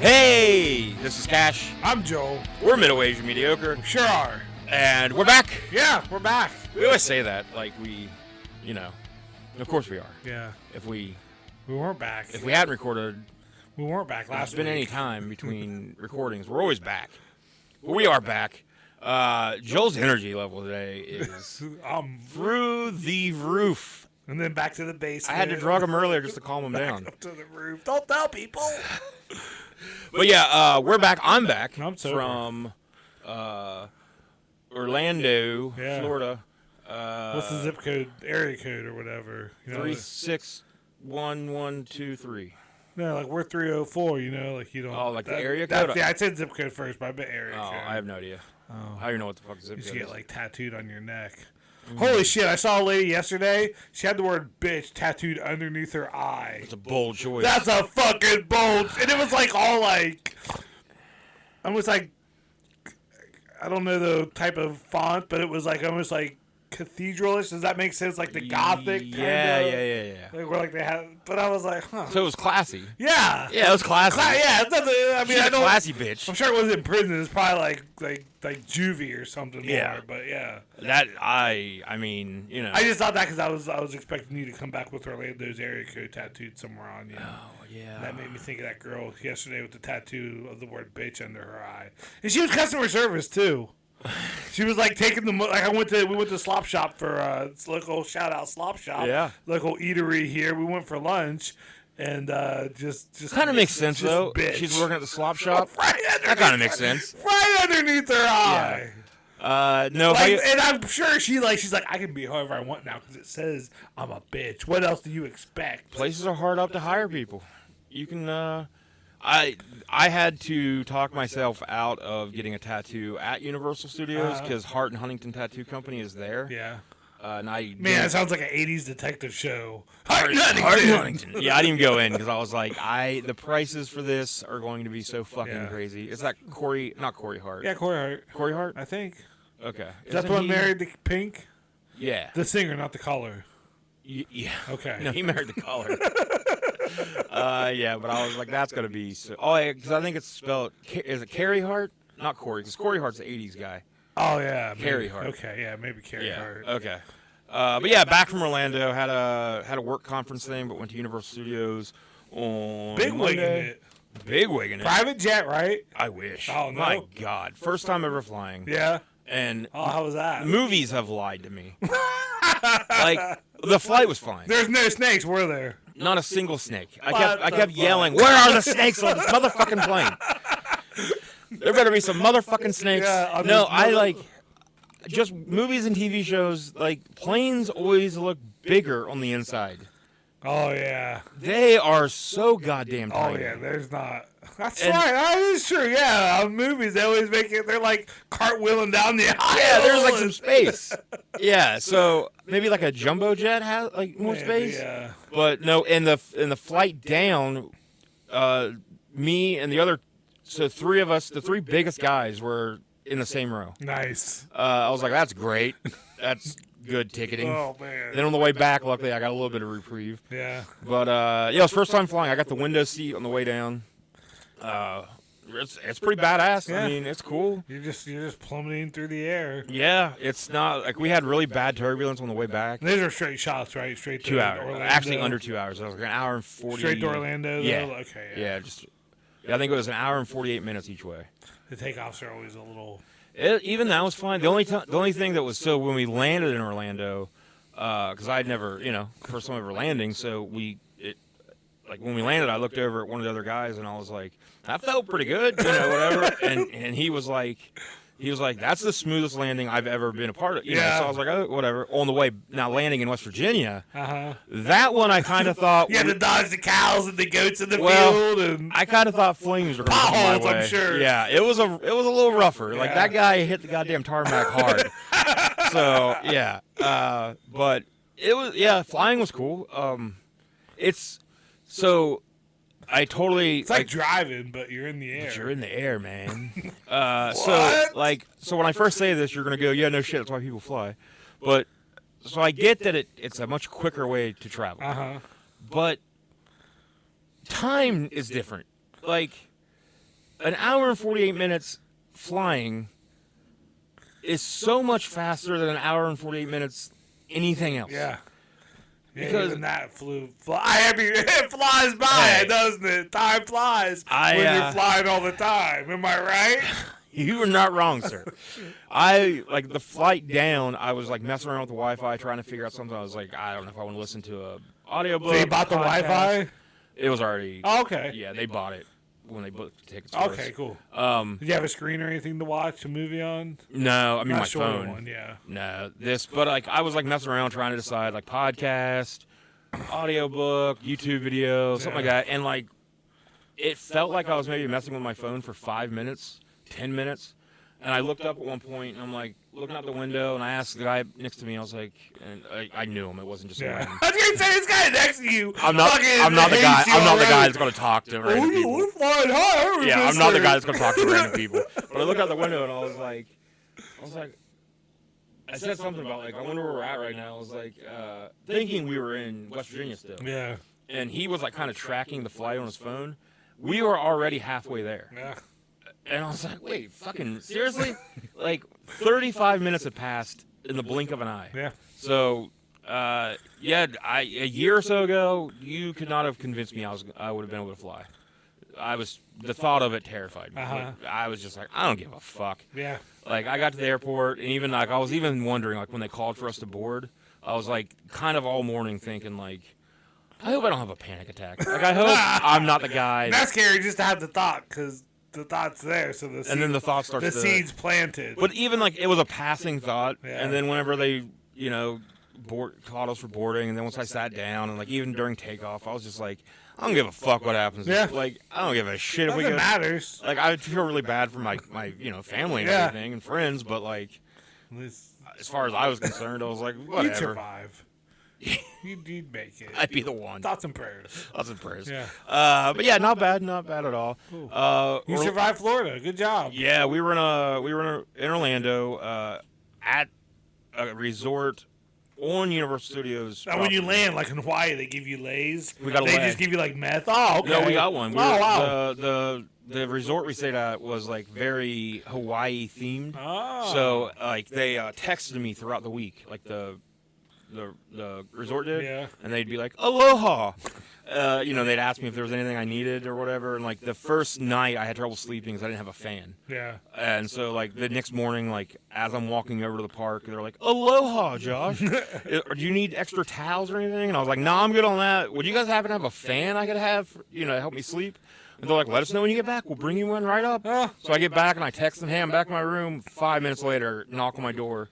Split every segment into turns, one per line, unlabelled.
Hey, this is Cash.
I'm Joel.
We're middle-aged and mediocre.
We sure are.
And we're back.
Yeah, we're back.
We always say that, like of course we are.
Yeah.
If we
weren't back.
If we hadn't recorded,
we weren't back last
there's been
week.
any time between recordings, we're always back. But we are back. Joel's energy level today is through the roof.
And then back to the basement.
I had to drug him earlier just to calm him down.
Up to the roof. Don't tell people.
But yeah, we're back. I'm back
from
Orlando, Florida.
What's the zip code, area code, or whatever?
361123.
No, like we're 304. Like you don't.
Oh, like the area code.
Yeah, I said zip code first, but I bet area code.
Oh, I have no idea.
Oh,
I don't know what the fuck zip code is.
You get like tattooed on your neck. Holy shit, I saw a lady yesterday. She had the word bitch tattooed underneath her eye.
It's a bold choice.
That's a fucking bold. And it was like all like, almost like, I don't know the type of font, but it was like almost like cathedralish. Does that make sense? Like the Gothic kind of?
Yeah.
Like where like they had, but I was like, huh.
So it was classy.
Yeah.
Yeah, it was classy.
Yeah, it's nothing, I mean,
She's a classy bitch.
I'm sure it wasn't in prison. It's probably like juvie or something more, but yeah.
That, I mean,
I just thought that because I was expecting you to come back with Orlando's area code tattooed somewhere on you.
Oh, yeah.
And that made me think of that girl yesterday with the tattoo of the word bitch under her eye. And she was customer service, too. She was like taking we went to Slop Shop for it's local shout out Slop Shop.
Yeah.
Local eatery here. We went for lunch. And just
kind of makes sense though.
Bitch.
She's working at the slop shop.
That
kind of makes sense.
Right underneath her eye.
Yeah. No,
and I'm sure she's like I can be however I want now because it says I'm a bitch. What else do you expect?
Places are hard up to hire people. You can. I had to talk myself out of getting a tattoo at Universal Studios because Hart and Huntington Tattoo Company is there.
Yeah.
Man,
that sounds like an 80s detective show.
Hart Huntington. Yeah, I didn't even go in because I was like, the prices for this are going to be so fucking crazy. Is that not Corey Hart?
Yeah, Corey Hart.
Corey Hart?
I think.
Okay.
Is that the one married to Pink?
Yeah.
The singer, not the color.
Yeah.
Okay.
No, he married the color. Yeah, but I was like, that's going to be so. Oh, because I think it's spelled, is it Carey Hart? Not Corey, because Corey Hart's the 80s guy.
Oh, yeah.
Carey Hart.
Okay, yeah, maybe Carey Hart.
Okay. But yeah, back from Orlando, had a work conference thing, but went to Universal Studios on Monday. Big wigging it.
Private jet, right?
I wish.
Oh, no.
My God. First time ever flying.
Yeah.
And
how was that?
Movies have lied to me. Like, the flight was fine.
There's no snakes, were there?
Not a single snake. I kept yelling, where are the snakes on this motherfucking plane? There better be some motherfucking snakes.
Yeah,
no, just movies and TV shows, like, planes always look bigger on the inside.
Oh, yeah.
They are so goddamn tight.
Oh, yeah, there's not. That's right. That is true, yeah. On movies, they always make it, they're like cartwheeling down the aisle.
Yeah, there's like some space. Yeah, so maybe like a jumbo jet has like more space.
Yeah.
But no, in the flight down, me and the other, so three of us, the three biggest guys were in the same row.
Nice.
I was like, that's great. That's good ticketing.
Oh, man.
Then on the way back, luckily, I got a little bit of reprieve.
Yeah.
But, yeah, it was first time flying. I got the window seat on the way down. It's pretty badass. Yeah. I mean, it's cool.
You're just plummeting through the air.
Yeah, it's not, like, we had really bad turbulence on the way back.
These are straight shots, right? Straight to
2 hours.
Orlando.
Actually, under 2 hours. It was like an hour and 40.
Straight to Orlando, though?
Yeah.
Okay,
yeah. I think it was an hour and 48 minutes each way.
The takeoffs are always a little...
Even that was fine. The only thing that was, so when we landed in Orlando, because I'd never, first time ever landing, so like when we landed, I looked over at one of the other guys and I was like, that felt pretty good, whatever. And he was like, that's the smoothest landing I've ever been a part of. So I was like, oh, whatever. On the way, now landing in West Virginia, that one I kind of thought.
You had to dodge the cows and the goats in the field. And
I kind of thought flames were going to come my way.
I'm sure.
Yeah, it was a little rougher. Like, that guy hit the goddamn tarmac hard. So, yeah. But it was, flying was cool. It's
like driving, but you're in the air.
But you're in the air, man. So when I first say this, you're gonna go, yeah, no shit. That's why people fly. But so I get that it's a much quicker way to travel.
Uh-huh.
But time is different. Like an hour and 48 minutes flying is so much faster than an hour and 48 minutes anything else.
Yeah.
Because
even that I mean, it flies by, doesn't it? Time flies when you're flying all the time. Am I right?
You are not wrong, sir. I, like, the flight down, I was, like, messing around with the Wi-Fi, trying to figure out something. I was like, I don't know if I want to listen to a audiobook.
So you bought the Wi-Fi?
It was already...
Oh, okay.
Yeah, they bought it when they booked the tickets.
Okay, cool. Did you have a screen or anything to watch a movie on?
No, I mean, my
sure
phone.
One, yeah.
No, but, like, I was, like, messing around trying to decide, like, podcast, audiobook, YouTube video, something like that. And, like, it felt like I was maybe messing with my phone for 5 minutes. 10 minutes, and I looked up at one point, and I'm like looking out the window, and I asked the guy next to me. I was like, and I knew him. It wasn't just random.
I was gonna say this guy next to you.
I'm not the guy. I'm not the guy that's gonna talk to random people.
We're flying high.
Yeah, I'm not the guy that's gonna talk to random people. But I looked out the window, and I was like, I said something about like, I wonder where we're at right now. I was like, thinking we were in West Virginia still.
Yeah.
And he was like kind of tracking the flight on his phone. We were already halfway there.
Yeah.
And I was like, wait, fucking seriously? Like 35 minutes had passed in the blink of an eye.
Yeah.
So, a year or so ago, you could not have convinced me I would have been able to fly. The thought of it terrified me. I was just like, I don't give a fuck.
Yeah.
Like, I got to the airport, and even like I was even wondering, like when they called for us to board, I was like, kind of all morning thinking like, I hope I don't have a panic attack. Like, I hope I'm not the guy.
That's scary just to have the thought, because the thought's there, so
then the thought starts.
The seed's planted.
But even like it was a passing thought,
yeah.
And then whenever they, called us for boarding, and then once I sat down, and like even during takeoff, I was just like, I don't give a fuck what happens.
Yeah.
Like I don't give a shit if we
Nothing
get.
matters.
Like I feel really bad for my family and everything and friends, but like, as far as I was concerned, I was like, whatever.
You'd survive. You'd make it.
I'd be the one.
Thoughts and prayers.
Thoughts and prayers.
Yeah.
But yeah, not bad at all.
You survived Florida. Good job.
Yeah, we were in Orlando at a resort on Universal Studios.
Now, when you land, like in Hawaii, they give you lays.
We got a
They
lay.
Just give you like meth. Oh, okay.
No, we got one.
Wow.
The resort we stayed at was like very Hawaii themed.
Oh.
So like they texted me throughout the week, like the resort did,
yeah.
And they'd be like, aloha. They'd ask me if there was anything I needed or whatever. And like the first night I had trouble sleeping because I didn't have a fan.
Yeah.
And so like the next morning, like as I'm walking over to the park, they're like, aloha, Josh. Do you need extra towels or anything? And I was like, no, I'm good on that. Would you guys happen to have a fan I could have, to help me sleep? And they're like, let us know when you get back. We'll bring you one right up. So I get back and I text them, hey, I'm back in my room. 5 minutes later, knock on my door.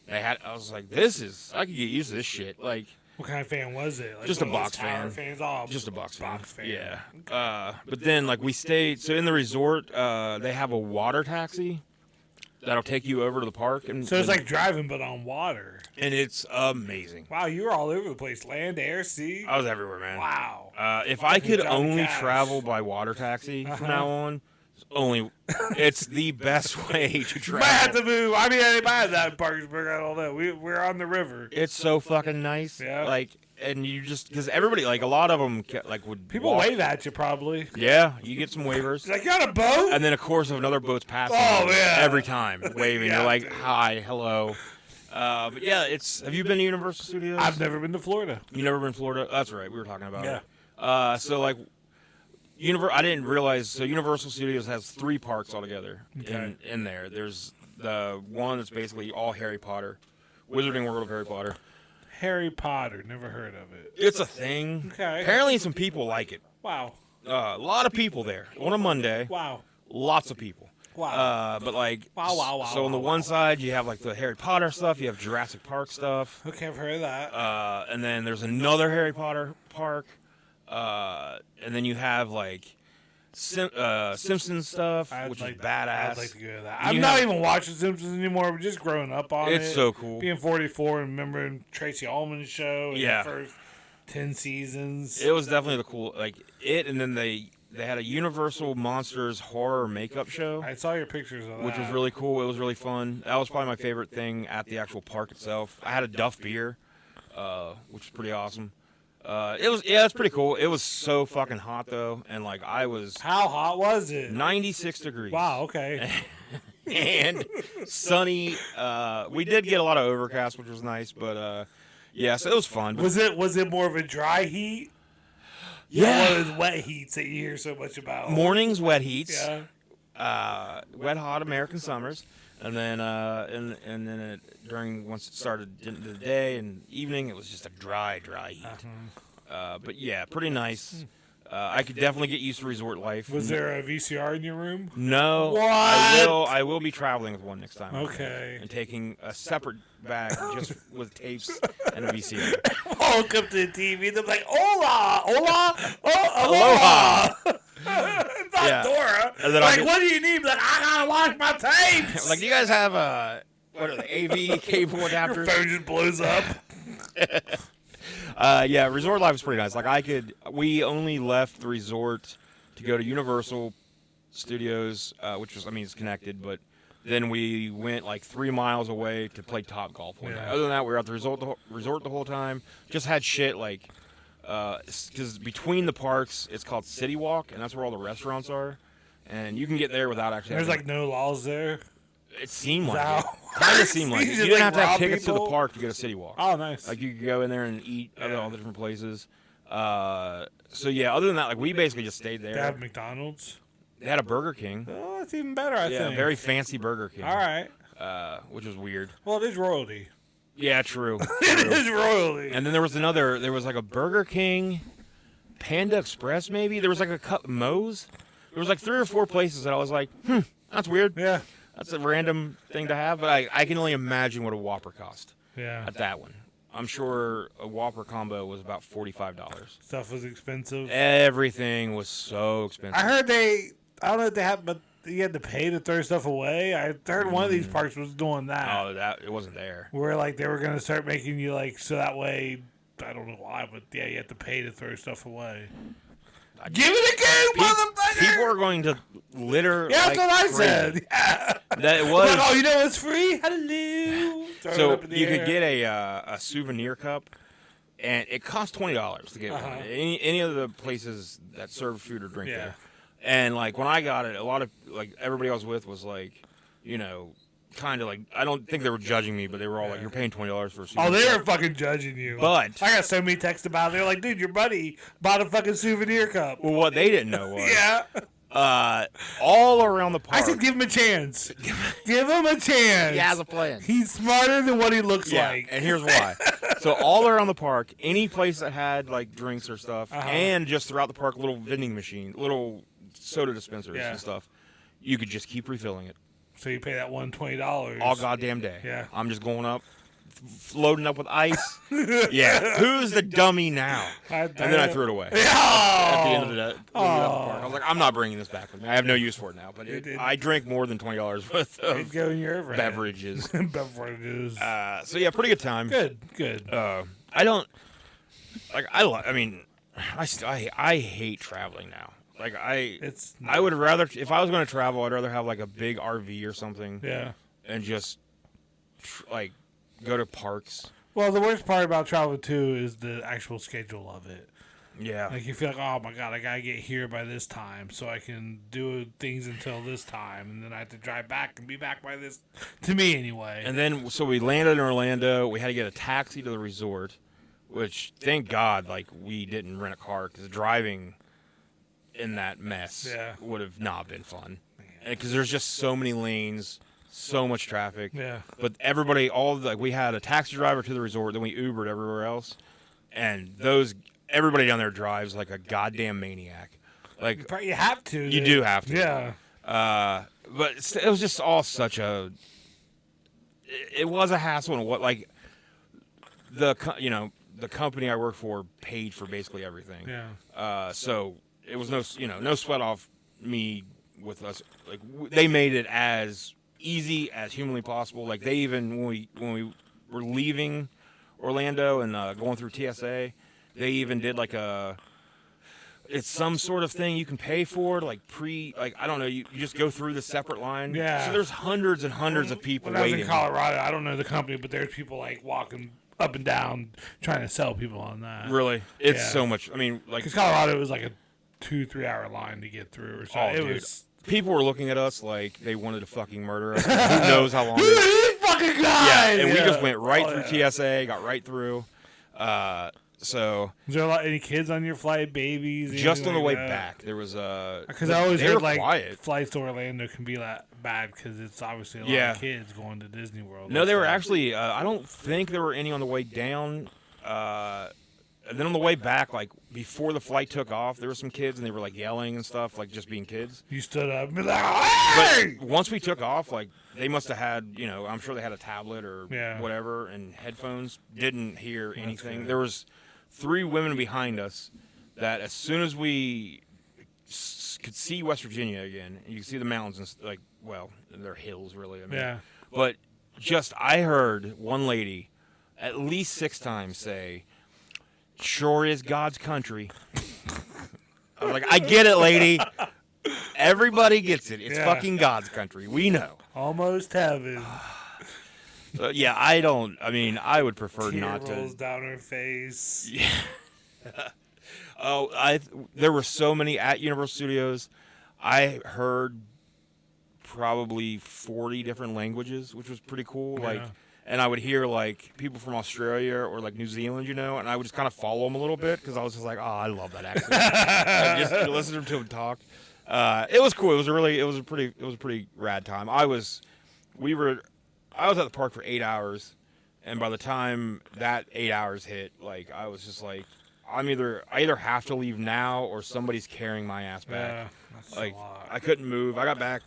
I was like, I could get used to this shit. Like,
what kind of fan was it? Like
just a box fan.
Fans? Oh,
just a box fan. Yeah.
Okay.
But then, like, we stayed. So in the resort, they have a water taxi that'll take you over to the park.
So it's like driving, but on water.
And it's amazing.
Wow, you were all over the place. Land, air, sea.
I was everywhere, man.
Wow.
If I could only travel by water taxi from now on, it's the best way to travel.
Might have to move. I mean, I might have that in Parkersburg. I don't know. We're on the river.
It's so fucking nice.
Yeah.
Like, and you just because everybody, like, a lot of them, like, would
people wave at you probably.
Yeah, you get some waivers.
Like, you on a boat?
And then of course if another boat's passing.
Oh yeah.
Every time waving, you're like, hi, hello. But yeah, have you been to Universal Studios?
I've never been to Florida.
You never been to Florida? That's right. We were talking about
it.
Yeah. So like. I didn't realize. So Universal Studios has 3 parks altogether in there. There's the one that's basically all Harry Potter, Wizarding World of Harry Potter.
Harry Potter, never heard of it.
It's a thing.
Okay.
Apparently, some people like it.
Wow.
A lot of people there on a Monday.
Wow.
Lots of people.
Wow.
But like.
Wow.
So on the one side, you have like the Harry Potter stuff. You have Jurassic Park stuff.
Okay, I've heard of that.
And then there's another Harry Potter park. And then you have like Simpsons stuff, which is badass.
I'd like to go to that. I'm not even watching Simpsons anymore. We're just growing up on it.
It's so cool.
Being 44 and remembering Tracy Ullman's show in the first 10 seasons.
It was definitely the cool, like it, and then they had a Universal Monsters horror makeup show.
I saw your pictures of that.
Which was really cool. It was really fun. That was probably my favorite thing at the actual park itself. I had a Duff beer, which was pretty awesome. It's pretty cool. It was so fucking hot though, and like I was
How hot was it?
96 degrees.
Wow. Okay.
And sunny. We did get a lot of overcast, which was nice, but yeah, so it was fun. But
Was it more of a dry heat?
yeah,
One of those wet heats that you hear so much about.
mornings wet heats,
Yeah.
wet hot American summers, and then and then during once it started into the day and evening, it was just a dry heat. But yeah, pretty nice. I could definitely get used to resort life.
Was there a VCR in your room?
No.
What?
I will be traveling with one next time.
Okay.
And taking a separate bag just with tapes and a VCR.
Walk up to the TV. They're like, "Hola, hola, oh,
Aloha."
it's not
Yeah.
Dora.
And then
Like, what do you need? Like, I gotta watch my tapes.
Like, do you guys have what are the AV cable
Your
adapters?
phone just blows up.
Yeah, resort life is pretty nice. Like we only left the resort to go to Universal Studios, which was, I mean, it's connected, but then we went like 3 miles away to play Top Golf one day.
Yeah.
Other than that, we were at the resort the whole time. Just had shit like, because between the parks, it's called City Walk, and that's where all the restaurants are, and you can get there without actually.
There's
having-
like no laws there.
It seemed like
Wow.
it. Kind of seemed like
You
it.
just,
You didn't
like,
have to have
rob
tickets to the
people?
park to go to City Walk.
Oh, nice.
Like you could go in there and eat at
Yeah.
all the different places. So yeah, other than that, like we basically just stayed there.
They have McDonald's.
They had a Burger King.
Oh, that's even better, I
Yeah,
think.
very fancy Burger King.
All right.
Which was weird.
Well, it is royalty.
Yeah, true.
It
True.
is royalty.
And then there was like a Burger King, Panda Express maybe. There was like a Moe's. There was like 3 or 4 places that I was like, that's weird.
Yeah.
That's a random thing to have, but I can only imagine what a Whopper cost
Yeah.
at that one. I'm sure a Whopper combo was about $45.
Stuff was expensive.
Everything was so expensive.
I heard I don't know if they have, but you had to pay to throw stuff away. I heard one of these parks was doing that.
Oh, it wasn't there.
Where like they were going to start making you like, so that way, I don't know why, but yeah, you have to pay to throw stuff away. Give it a go, motherfucker!
People are going to litter.
Yeah,
like
that's what I
crazy.
said. Yeah.
That it was.
Like, oh, you know what's free? Hello. Throw it
So
up in the
you
air.
could get a souvenir cup, and it cost $20 to get one. Any of the places that serve food or drink
Yeah.
there. And like when I got it, a lot of like everybody I was with was like, you know, kind of like, I don't think they were judging me, but they were all like, you're paying $20 for a souvenir.
Oh, they were fucking judging you.
But
I got so many texts about it. They're like, dude, your buddy bought a fucking souvenir cup.
well, what they didn't know was
Yeah.
all around the
I
park.
said, give him a chance. Give him a chance.
He has a plan.
He's smarter than what he looks
Yeah,
like.
and here's why. So all around the park, any place that had like drinks or stuff, and just throughout the park, little vending machine, little soda dispensers
Yeah.
and stuff, you could just keep refilling it
So you pay that $120.
all goddamn day.
Yeah.
I'm just going up, loading up with ice. Yeah. Who's the dummy now? And then I threw it away. At the end of the day, I was like, I'm not bringing this back with me. I have no use for it now. But I drink more than $20 worth
It'd
of
go in your overhead.
beverages.
Beverages.
So yeah, pretty good time.
Good.
I don't like. I mean, I hate traveling now. Like I would rather, if I was going to travel, I'd rather have like a big RV or something.
Yeah.
And just like go to parks.
Well, the worst part about travel too is the actual schedule of it.
Yeah.
Like you feel like, oh my god, I gotta get here by this time so I can do things until this time, and then I have to drive back and be back by this. To me, anyway.
And then so we landed in Orlando. We had to get a taxi to the resort, which thank God like we didn't rent a car because driving in that mess would have not been fun because there's just so many lanes, so much traffic.
Yeah.
But everybody, we had a taxi driver to the resort, then we Ubered everywhere else, and everybody down there drives like a goddamn maniac. Like
You have to.
you do have to.
Yeah.
But it was just all such a. It was a hassle, and what like the company I work for paid for basically everything.
Yeah.
So it was no sweat off me with us. Like they made it as easy as humanly possible. Like they even when we were leaving Orlando and going through TSA, they even did like it's some sort of thing you can pay for, like I don't know, you just go through the separate line.
Yeah.
So there's hundreds and hundreds of people
When I was
waiting.
in Colorado, I don't know the company, but there's people like walking up and down trying to sell people on that.
Really, it's
Yeah.
so much. I mean, like
Because Colorado was like a 2-3 hour line to get through or
oh,
something.
dude.
Was
People were looking at us like they wanted to fucking murder us. Who knows how long?
who are these fucking
Yeah,
guys?
and we just went right
Oh,
through
yeah.
TSA, got right through. So
Was there any kids on your flight, babies?
just on the way
that?
back, there was
Because I always
they were
heard like
quiet.
flights to Orlando can be that bad because it's obviously a lot
Yeah.
of kids going to Disney World.
No,
and
they were
stuff.
actually. I don't think there were any on the way down. And then on the way back, like before the flight took off, there were some kids and they were like yelling and stuff, like just being kids.
You stood up and be like, hey!
But once we took off, like they must have had, I'm sure they had a tablet or
Yeah.
whatever and headphones. Didn't hear anything.
good.
There was 3 women behind us that as soon as we could see West Virginia again, and you could see the mountains and like, well, they're hills really. I mean,
Yeah.
But just I heard one lady at least 6 times say, "Sure is God's country." I was like, I get it, lady. Everybody gets it. It's
Yeah.
fucking God's country. We know.
Almost heaven.
Yeah, I would prefer
Tear
not
rolls
to.
down her face.
There were so many at Universal Studios. I heard probably 40 different languages, which was pretty cool. Like,
Yeah.
and I would hear like people from Australia or like New Zealand, and I would just kind of follow them a little bit because I was just like, oh, I love that accent. And just listen to them talk. It was cool. It was a pretty rad time. I was at the park for 8 hours, and by the time that 8 hours hit, like I was just like, I either have to leave now or somebody's carrying my ass back.
Yeah, that's
Like
a lot.
I couldn't move. I got back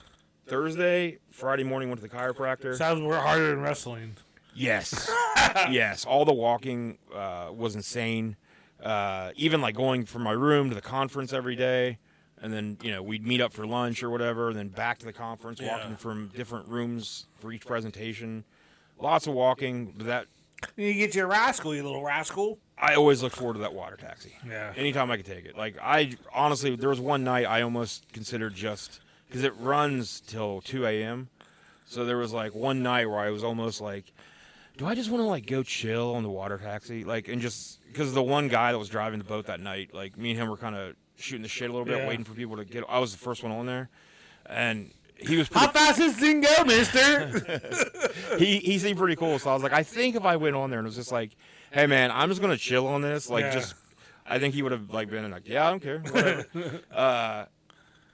Thursday, Friday morning went to the chiropractor.
Sounds more harder than wrestling.
Yes, yes. All the walking was insane. Even like going from my room to the conference every day, and then we'd meet up for lunch or whatever, and then back to the conference,
Yeah.
walking from different rooms for each presentation. Lots of walking. But that
You get your rascal, you little rascal.
I always look forward to that water taxi.
Yeah.
Anytime I could take it. Like I honestly, there was one night I almost considered just because it runs till 2 a.m. So there was like one night where I was almost like, do I just want to like go chill on the water taxi? Like, and just because the one guy that was driving the boat that night, like me and him were kind of shooting the shit a little bit,
Yeah.
waiting for people to get. I was the first one on there, and he was pretty.
How fast does this thing go, mister?
he seemed pretty cool. So I was like, I think if I went on there and was just like, hey man, I'm just gonna chill on this, like
Yeah.
just. I think he would have like been like, yeah, I don't care, whatever.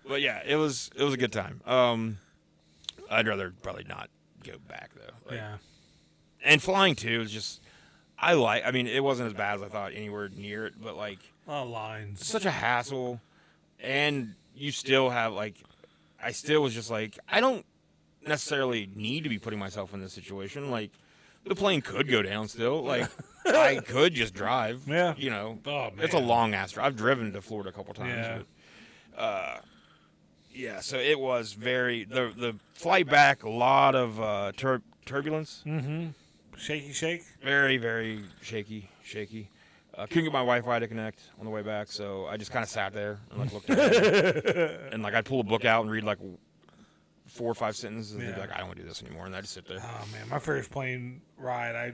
But yeah, it was a good time. I'd rather probably not go back though. Like,
Yeah.
And flying too is just, I mean, it wasn't as bad as I thought anywhere near it, but like,
A lot of lines.
it's such a hassle, and you still have like, I still was just like, I don't necessarily need to be putting myself in this situation. Like, the plane could go down still. Like, I could just drive.
Yeah.
You know,
Oh,
it's a
man.
long ass drive. I've driven to Florida a couple times.
Yeah.
But, yeah, so it was the flight back, a lot of turbulence.
Mm-hmm. Shaky shake.
Very, very shaky. Couldn't get my Wi-Fi to connect on the way back, so I just kind of sat there and like looked at it. And like I'd pull a book out and read like 4 or 5 sentences, and they'd be
Yeah.
like, I don't want to do this anymore, and I'd just sit there.
Oh man, my first plane ride, I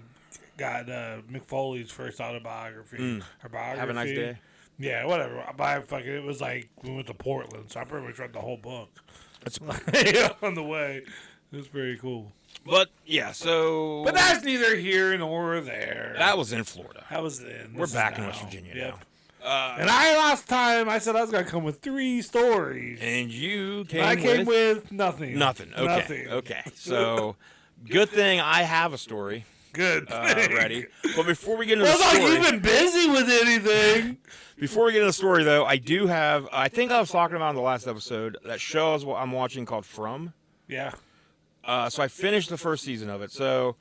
got Mick Foley's first autobiography. Or biography.
Have a nice day.
Yeah, whatever. It was like we went to Portland, so I pretty much read the whole book.
That's,
On the way. It was very cool.
but yeah, so
But that's neither here nor there.
that was in Florida.
That was then.
We're back in West Virginia
Yep.
now.
And last time I said I was gonna come with 3 stories.
And you came
I came with nothing.
nothing. Okay.
Nothing.
Okay. So good thing I have a story
Good.
ready. But before we get into
I
the
was like,
story,
you've been busy with anything.
before we get into the story though, I do have. I think I was talking about in the last episode that show I'm watching called From.
Yeah.
So I finished the first season of it. So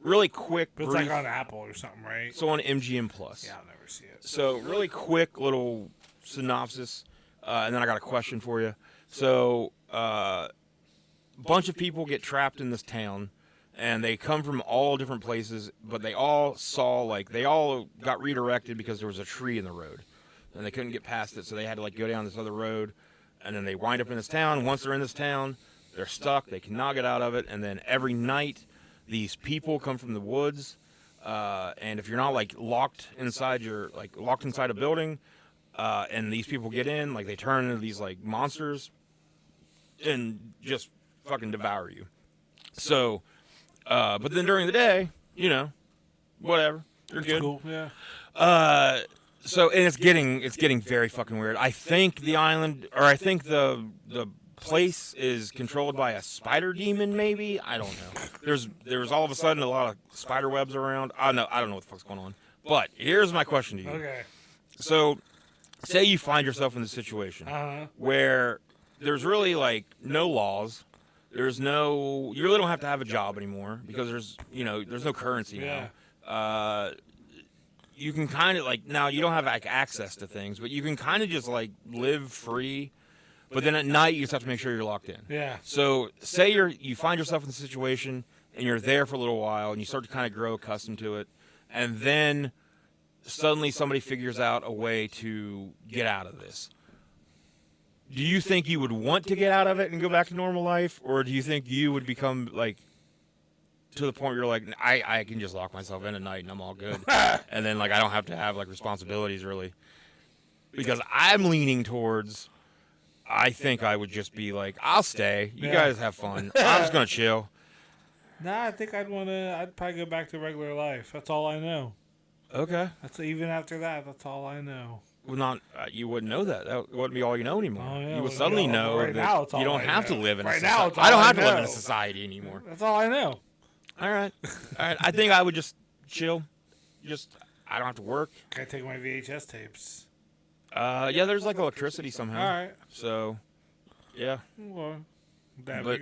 really quick,
But it's
brief.
like on Apple or something, right?
So on MGM Plus.
Yeah, I'll never see it.
So really quick little synopsis, and then I got a question for you. So a bunch of people get trapped in this town, and they come from all different places, but they all got redirected because there was a tree in the road, and they couldn't get past it, so they had to like go down this other road, and then they wind up in this town. Once they're in this town, they're stuck. They cannot get out of it, and then every night, these people come from the woods. and if you're not like locked inside a building, and these people get in, like they turn into these like monsters, and just fucking devour you. So, but then during the day, whatever, you're good.
Cool. Yeah.
So and it's getting very fucking weird. I think the island, or I think the place is controlled by a spider demon. Maybe, I don't know. There's all of a sudden a lot of spider webs around. I don't know what the fuck's going on. But here's my question to you.
Okay.
So, say you find yourself in this situation where there's really like no laws. You really don't have to have a job anymore because there's no currency now. You can kind of like, now you don't have like access to things, but you can kind of just like live free. But then at night you just have to make sure you're locked in.
Yeah.
So say you find yourself in the situation and you're there for a little while and you start to kind of grow accustomed to it, and then suddenly somebody figures out a way to get out of this. Do you think you would want to get out of it and go back to normal life, or do you think you would become like to the point where you're like, I can just lock myself in at night and I'm all good, and then like I don't have to have like responsibilities really? Because I'm leaning towards, I think I would just be like, I'll stay. You guys have fun. I'm just gonna chill.
Nah, I think I'd probably go back to regular life. That's all I know.
Okay.
Even after that, that's all I know.
Well, not you wouldn't know that. That wouldn't be all you know anymore.
Oh, yeah,
you would suddenly know
right
that you don't have to live in a society.
Now, it's all
I don't have
I
to live in
know.
a society anymore.
That's all I know.
All right. I think I would just chill. I don't have to work.
Can I take my VHS tapes?
Yeah, there's like electricity somehow.
All right.
So, yeah.
Well, that
They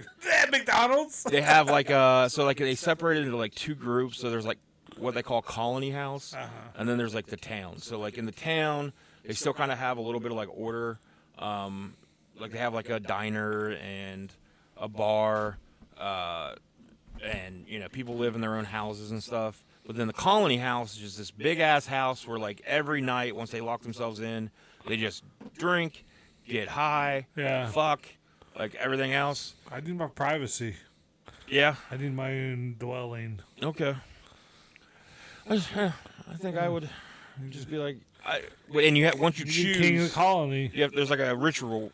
McDonald's.
have like they separated into like two groups. So there's like what they call colony house, and then there's like the town. So like in the town, they still kind of have a little bit of like order. Like they have like a diner and a bar, and people live in their own houses and stuff. But then the colony house is just this big ass house where like every night once they lock themselves in, they just drink, get high, fuck, like everything else.
I need my privacy.
Yeah.
I need my own dwelling.
Okay. I think I would just be like, and once you choose,
king of the colony.
There's like a ritual,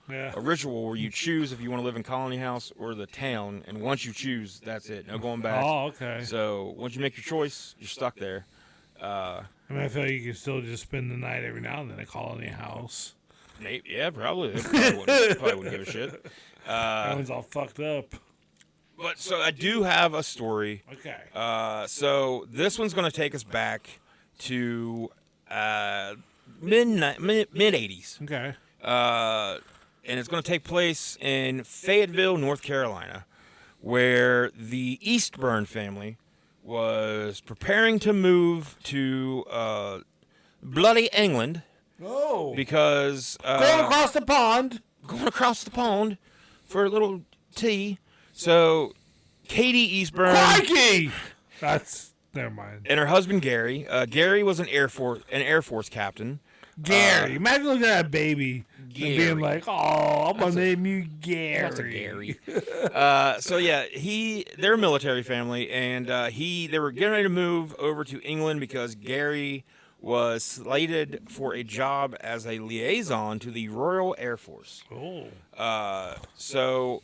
Yeah.
a ritual where you choose if you want to live in colony house or the town, and once you choose, that's it. No going back.
Oh, okay.
So once you make your choice, you're stuck there.
I feel like you can still just spend the night every now and then at a colony house.
Yeah, probably. They probably wouldn't give a shit.
Everyone's all fucked up.
But so I do have a story.
Okay.
So this one's going to take us back to mid 80s.
Okay.
And it's going to take place in Fayetteville, North Carolina, where the Eastburn family was preparing to move to bloody England.
Oh.
Because
going across the pond
for a little tea. So Katie Eastburn,
Crikey! Never mind.
and her husband Gary. Gary was an Air Force captain.
Gary, imagine looking at a baby and being like, "Oh, I'm gonna name you Gary."
That's a Gary. So yeah, they're a military family, and they were getting ready to move over to England because Gary was slated for a job as a liaison to the Royal Air Force.
Oh.
So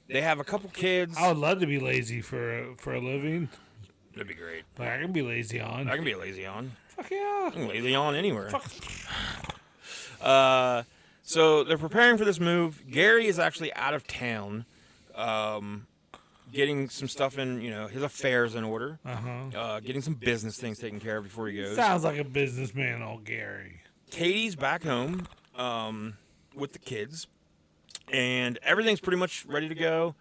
they have a couple kids.
I would love to be lazy for a living.
That'd be great.
Like, I can be lazy on.
I can be a lazy on.
Fuck yeah.
I can lazy on anywhere.
Fuck.
So they're preparing for this move. Gary is actually out of town, getting some stuff in, his affairs in order. Getting some business things taken care of before he goes.
Sounds like a businessman, old Gary.
Katie's back home with the kids, and everything's pretty much ready to go.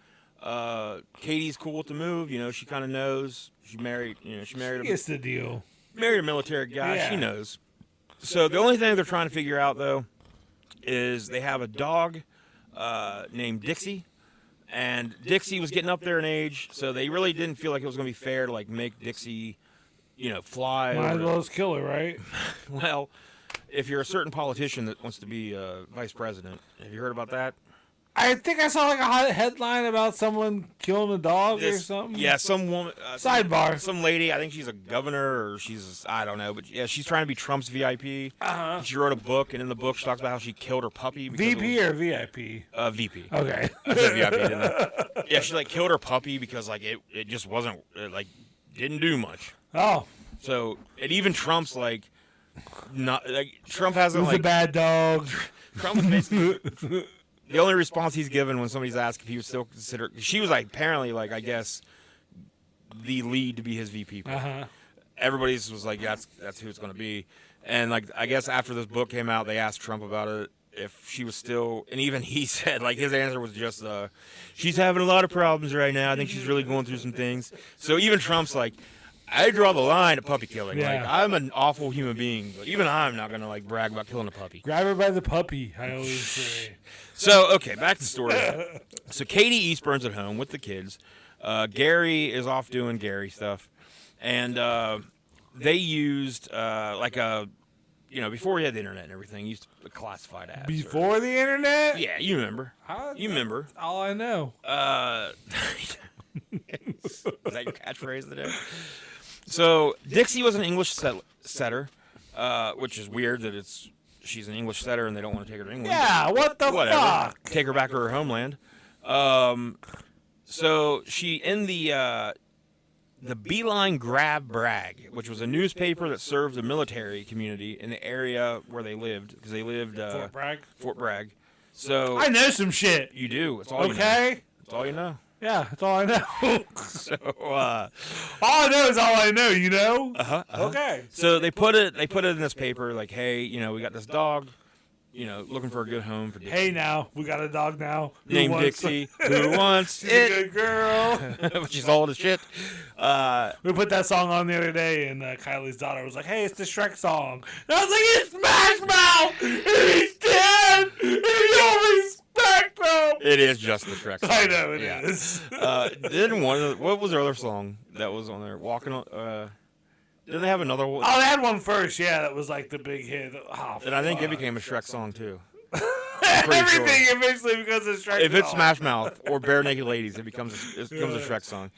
Katie's cool with the move. She kind of knows. She married. She
gets the deal.
Married a military guy.
Yeah.
She knows. So the only thing they're trying to figure out, though, is they have a dog named Dixie, and Dixie was getting up there in age, so they really didn't feel like it was going to be fair to like make Dixie, fly.
Might as well just kill her, right?
Well, if you're a certain politician that wants to be vice president, have you heard about that?
I think I saw like a headline about someone killing a dog or something.
Yeah, some woman.
Sidebar.
Some lady. I think she's a governor or I don't know, but yeah, she's trying to be Trump's VIP. She wrote a book, and in the book she talks about how she killed her puppy.
VP or VIP?
VP.
Okay.
I said VIP, didn't I? Yeah, she like killed her puppy because like it just wasn't didn't do much.
Oh.
So and even Trump's like not like Trump hasn't
It was a bad dog.
Trump was basically the only response he's given when somebody's asked if he would still consider. She was like apparently like I guess the lead to be his VP. Everybody's was like that's who it's going to be, and like I guess after this book came out, they asked Trump about it if she was still, and even he said like his answer was just she's having a lot of problems right now. I think she's really going through some things. So even Trump's like, I draw the line at puppy killing.
Yeah.
Like I'm an awful human being, but even I'm not gonna like brag about killing a puppy.
Grab her by the puppy, I always say.
So okay, back to the story. So Katie Eastburn's at home with the kids. Gary is off doing Gary stuff, and they used like a, before we had the internet and everything, used classified ads.
Before the internet?
Yeah, you remember. You remember.
That's all I know.
Is that your catchphrase of the day? So Dixie was an English setter, which is weird that she's an English setter and they don't want to take her to England.
Yeah, what the fuck?
Take her back to her homeland. So she in the Beeline Grab Bragg, which was a newspaper that served the military community in the area where they lived, because they lived Fort Bragg. So
I know some shit.
You do. It's all you know.
Okay.
That's all you know.
Yeah, that's all I know.
So
all I know is all I know. You know. Okay.
So they put it in this paper like, hey, we got this dog, looking for a good home for Dixie.
Hey, now we got a dog now
named Dixie. Who wants
She's
it?
a good girl.
But she's old as shit.
We put that song on the other day, and Kylie's daughter was like, "Hey, it's the Shrek song." And I was like, "It's Smash Mouth, and he's dead, and you don't respect him."
It is just the Shrek song.
I know it is.
Didn't what was their other song that was on there? Walking on. Didn't they have another one?
Oh, they had one first, yeah, that was like the big hit. Oh,
and I think it became a Shrek song too.
Everything eventually becomes a Shrek song.
If it's Smash Mouth or Bare Naked Ladies, it becomes a Shrek song.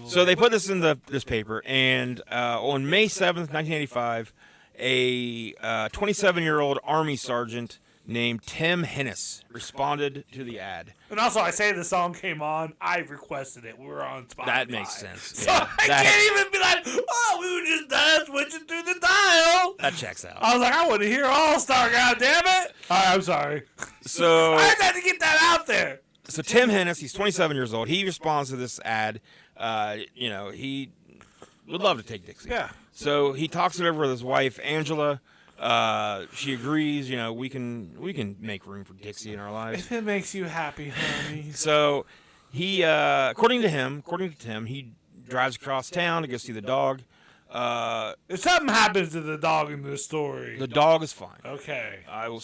So they put this in this paper, and on May 7th, 1985, a 27-year-old Army sergeant named Tim Hennis responded to the ad.
And also, I say the song came on, I requested it. We were on Spotify.
That makes sense.
So I can't even be like, oh, we were just done switching through the dial.
That checks out.
I was like, I want to hear All Star, goddammit. All right, I'm sorry.
So
I just had to get that out there.
So Tim Hennis, he's 27 years old. He responds to this ad. He would love to take Dixie.
Yeah.
So he talks it over with his wife, Angela. She agrees. We can make room for Dixie in our lives.
If it makes you happy, honey.
So he, according to Tim, he drives across town to go see the dog.
If something happens to the dog in this story,
the dog is fine.
Okay.
I will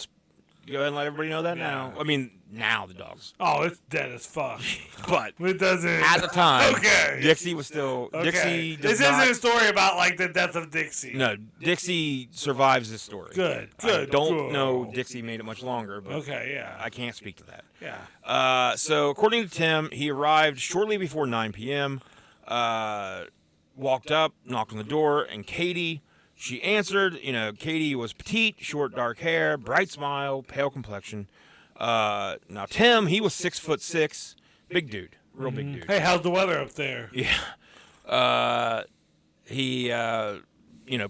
go ahead and let everybody know that now. I mean, now the dog's.
Oh, it's dead as fuck.
But
it doesn't.
At the time,
okay.
Dixie was still.
Okay.
Dixie.
This isn't a story about like the death of Dixie.
No, Dixie survives this story.
Good.
I don't know Dixie made it much longer, but
okay, yeah.
I can't speak to that.
Yeah.
So according to Tim, he arrived shortly before 9 p.m. Walked up, knocked on the door, and Katie. She answered. Katie was petite, short, dark hair, bright smile, pale complexion. Now Tim, he was 6'6", big dude, real big dude.
Hey, how's the weather up there?
Yeah. He,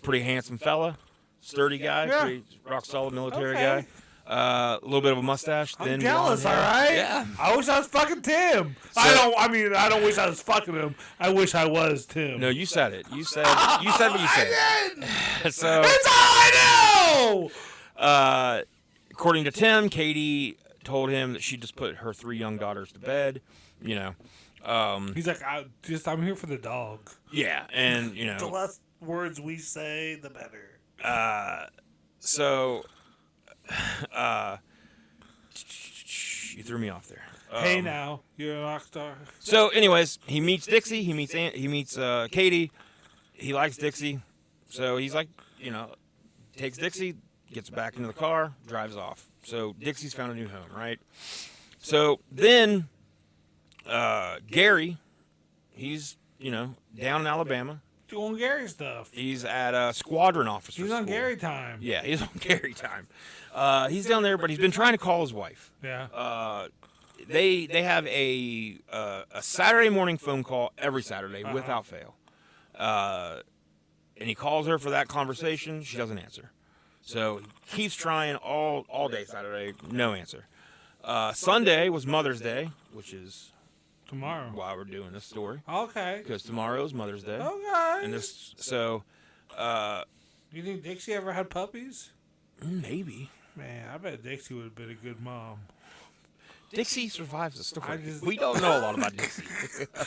pretty handsome fella, sturdy guy, pretty rock solid military guy. A little bit of a mustache.
I'm jealous, all right?
Yeah.
I wish I was fucking Tim.
So,
I don't wish I was fucking him. I wish I was Tim.
No, you said it. You said what you said. So
it's all I know!
According to Tim, Katie told him that she just put her 3 young daughters to bed. He's
like, I'm here for the dog.
Yeah, and
the less words we say, the better.
So you threw me off there.
Hey, now you're a rock star.
So, anyways, he meets Dixie. He meets Katie. He likes Dixie, so he's like, takes Dixie, gets back into the car, drives off. So Dixie's found a new home, right? So then Gary, he's, down in Alabama.
Doing Gary stuff.
He's at squadron officer
He's on
school.
Gary time.
Yeah, he's on Gary time. He's down there, but he's been trying to call his wife.
Yeah.
They have a Saturday morning phone call every Saturday without fail. And he calls her for that conversation. She doesn't answer. So he keeps trying all day Saturday, no answer. Sunday was Mother's Day, which is
Tomorrow.
why we're doing this story.
Okay.
Because tomorrow is Mother's Day.
Okay.
And
You think Dixie ever had puppies?
maybe.
Man, I bet Dixie would have been a good mom.
Dixie survives the story.
just-
We don't know a lot about Dixie.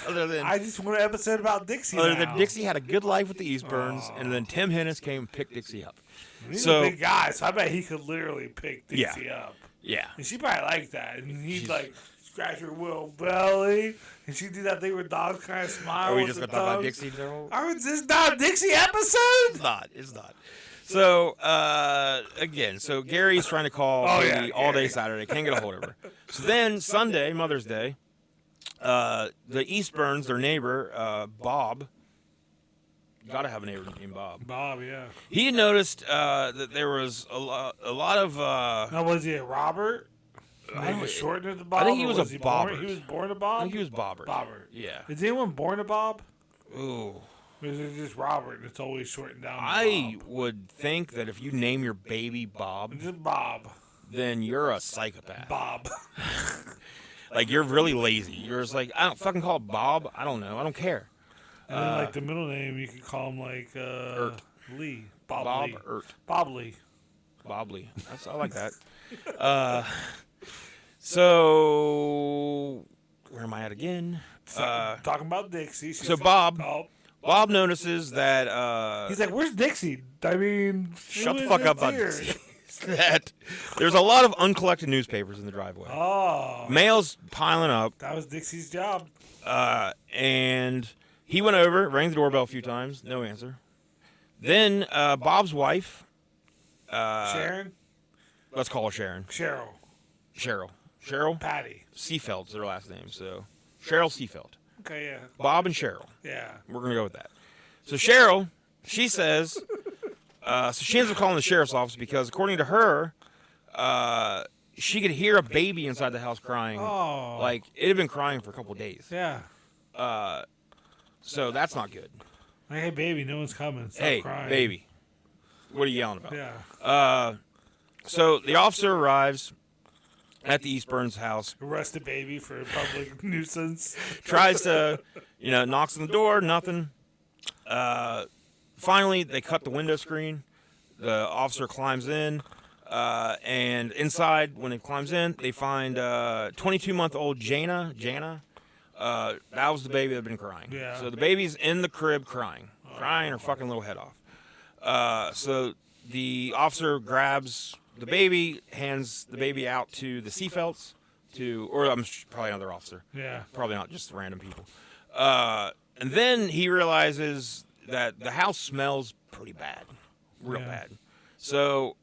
other than
I just want an episode about Dixie now.
Dixie had a good life with the Eastburns, and then Tim Hennis came and picked Dixie up.
He's
So-
a big guy, so I bet he could literally pick
Yeah.
Dixie up.
Yeah.
And she probably liked that. And he'd scratch her little belly. And she'd do that thing where dogs kind of smile.
Are we
with
just
the
going to talk about
tongue.
Dixie? General?
Is this not a Dixie episode?
It's not. So, again, Gary's trying to call all day Saturday. Can't get a hold of her. So then Sunday, Mother's Day, the Eastburns, their neighbor, Bob, got to have a neighbor named Bob.
Bob, yeah.
He had noticed that there was a lot of...
Now, was he a Robert?
I
He was shortened to Bob?
think he
or
was a
he born-
Bobbert.
He was born a Bob?
I think he was Bobbert.
Bobbert.
Yeah.
Is anyone born a Bob?
Ooh.
Or is it just Robert and it's always shortened down to
I
Bob?
would think that if you name your baby Bob,
Just Bob.
then you're a psychopath.
Bob.
Like, you're really lazy. You're just like, I don't fucking call it Bob. I don't know. I don't care.
And then, the middle name, you could call him, Lee. Bob Lee.
Ert.
Bob Lee.
Bob Lee. I like that. So, where am I at again?
Talking about Dixie.
So Bob
Oh,
notices that
he's like, where's Dixie? I mean,
shut
who
the
is
fuck
this
up about
here?
Dixie. That there's a lot of uncollected newspapers in the driveway.
Oh,
Mail's piling up,
that was Dixie's job.
and he went over, rang the doorbell a few times, no answer. Then Bob's wife,
Sharon?
let's call her Sharon. Cheryl
Patty.
Seafeld's their last name, so Cheryl Seafeld.
Okay, yeah.
Bob and Cheryl.
Yeah.
We're gonna go with that. So Cheryl, she says, so she ends up calling the sheriff's office because, according to her, she could hear a baby inside the house crying.
Oh.
Like, it had been crying for a couple of days.
Yeah.
So that's not good.
Like, hey, baby, no one's coming. Stop
Hey,
crying.
baby, what are you yelling about?
Yeah.
So the officer arrives at the Eastburns' house,
Arrest a baby for public nuisance.
tries to, knocks on the door, nothing. Finally, they cut the window screen. The officer climbs in, and inside, when he climbs in, they find 22-month-old Jana. That was the baby that had been crying.
Yeah.
So the baby's in the crib crying her fucking little head off. So the officer grabs the baby, hands the baby out to the Seafelds, probably another officer.
Yeah.
Probably not just random people. And then he realizes that the house smells pretty bad, real bad. So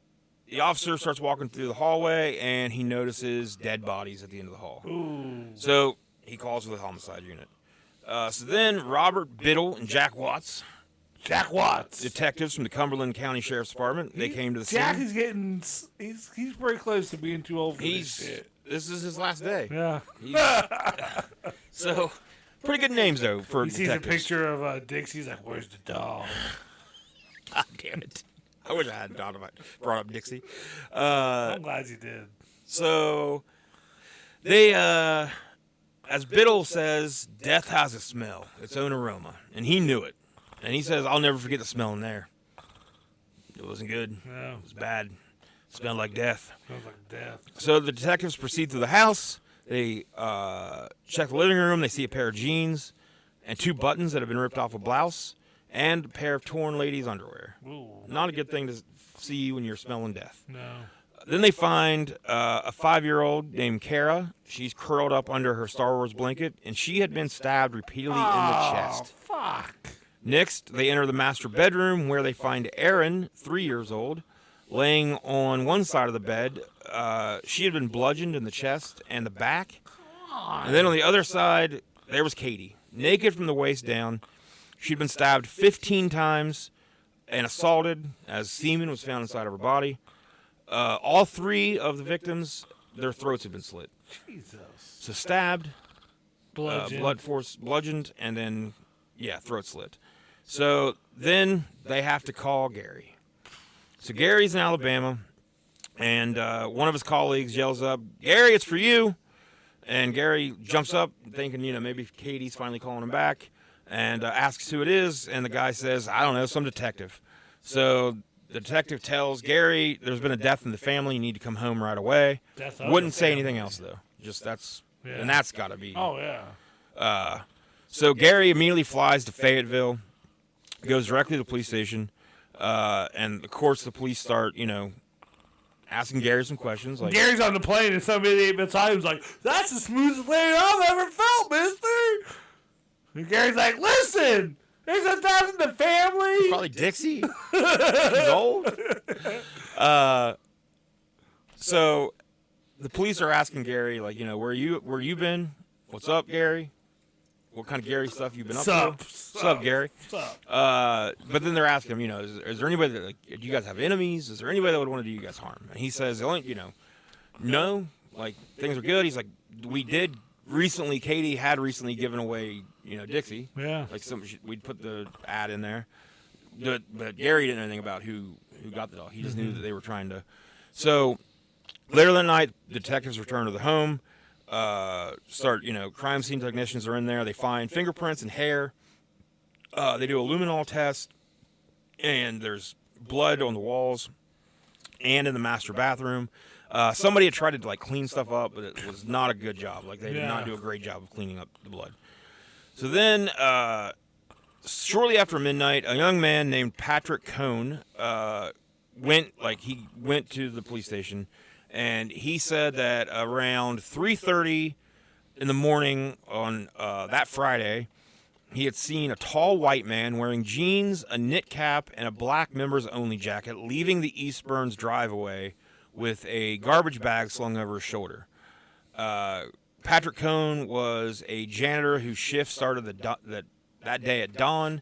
the officer starts walking through the hallway, and he notices dead bodies at the end of the hall.
Ooh.
So he calls for the homicide unit. So then Robert Biddle and Jack Watts, detectives from the Cumberland County Sheriff's Department, they came to the scene.
Jack is getting. He's pretty close to being too old for this shit.
This is his last day.
Yeah.
So pretty good names though for
He sees
detectives.
a picture of Dixie. He's like, "Where's the dog?"
God damn it! I wish I had brought up Dixie.
I'm glad you did.
So they, as Biddle says, death has a smell, its own aroma, and he knew it. And he says, "I'll never forget the smell in there. It wasn't good.
No.
It was bad. It smelled like death."
Smells like death.
So the detectives proceed through the house. They check the living room. They see a pair of jeans and 2 buttons that have been ripped off a blouse and a pair of torn ladies' underwear.
Ooh.
Not a good thing to see when you're smelling death.
No.
Then they find a 5-year-old named Kara. She's curled up under her Star Wars blanket, and she had been stabbed repeatedly in the chest.
Fuck.
Next, they enter the master bedroom where they find Erin, 3 years old, laying on one side of the bed. She had been bludgeoned in the chest and the back. And then on the other side, there was Katie, naked from the waist down. She'd been stabbed 15 times and assaulted as semen was found inside of her body. All three of the victims, their throats had been slit.
Jesus.
So stabbed,
Bludgeon.
blood force bludgeoned, and then, throat slit. So then they have to call Gary. So Gary's in Alabama, and one of his colleagues yells up, "Gary, it's for you!" And Gary jumps up, thinking, maybe Katie's finally calling him back, and asks who it is, and the guy says, "I don't know, some detective." So the detective tells Gary, "There's been a death in the family, you need to come home right away." Wouldn't say anything else, though. Just and that's got to be.
Oh, yeah.
So Gary immediately flies to Fayetteville, goes directly to the police station, and of course the police start, asking Gary some questions. Like,
Gary's on the plane and some idiot beside him's like, "That's the smoothest landing I've ever felt, mister." And Gary's like, "Listen, there's a death in the family."
probably Dixie. She's old. So the police are asking Gary, like, where you been? What's up, Gary? What kind of Gary stuff you been up to? What's up, Gary? But then they're asking him, is there anybody that, like, do you guys have enemies? Is there anybody that would want to do you guys harm? And he says, no, like, things are good. He's like, Katie had recently given away, Dixie.
Yeah.
Like, we'd put the ad in there. But Gary didn't know anything about who got the dog. He just knew that they were trying to. So later that night, detectives return to the home. Crime scene technicians are in there. They find fingerprints and hair. They do a luminol test, and there's blood on the walls and in the master bathroom. Somebody had tried to, like, clean stuff up, but it was not a good job. Like, they did not do a great job of cleaning up the blood. So then, shortly after midnight, a young man named Patrick Cohn went to the police station. And he said that around 3:30 in the morning on that Friday, he had seen a tall white man wearing jeans, a knit cap, and a black members-only jacket leaving the Eastburn's driveway with a garbage bag slung over his shoulder. Patrick Cohn was a janitor whose shift started that day at dawn.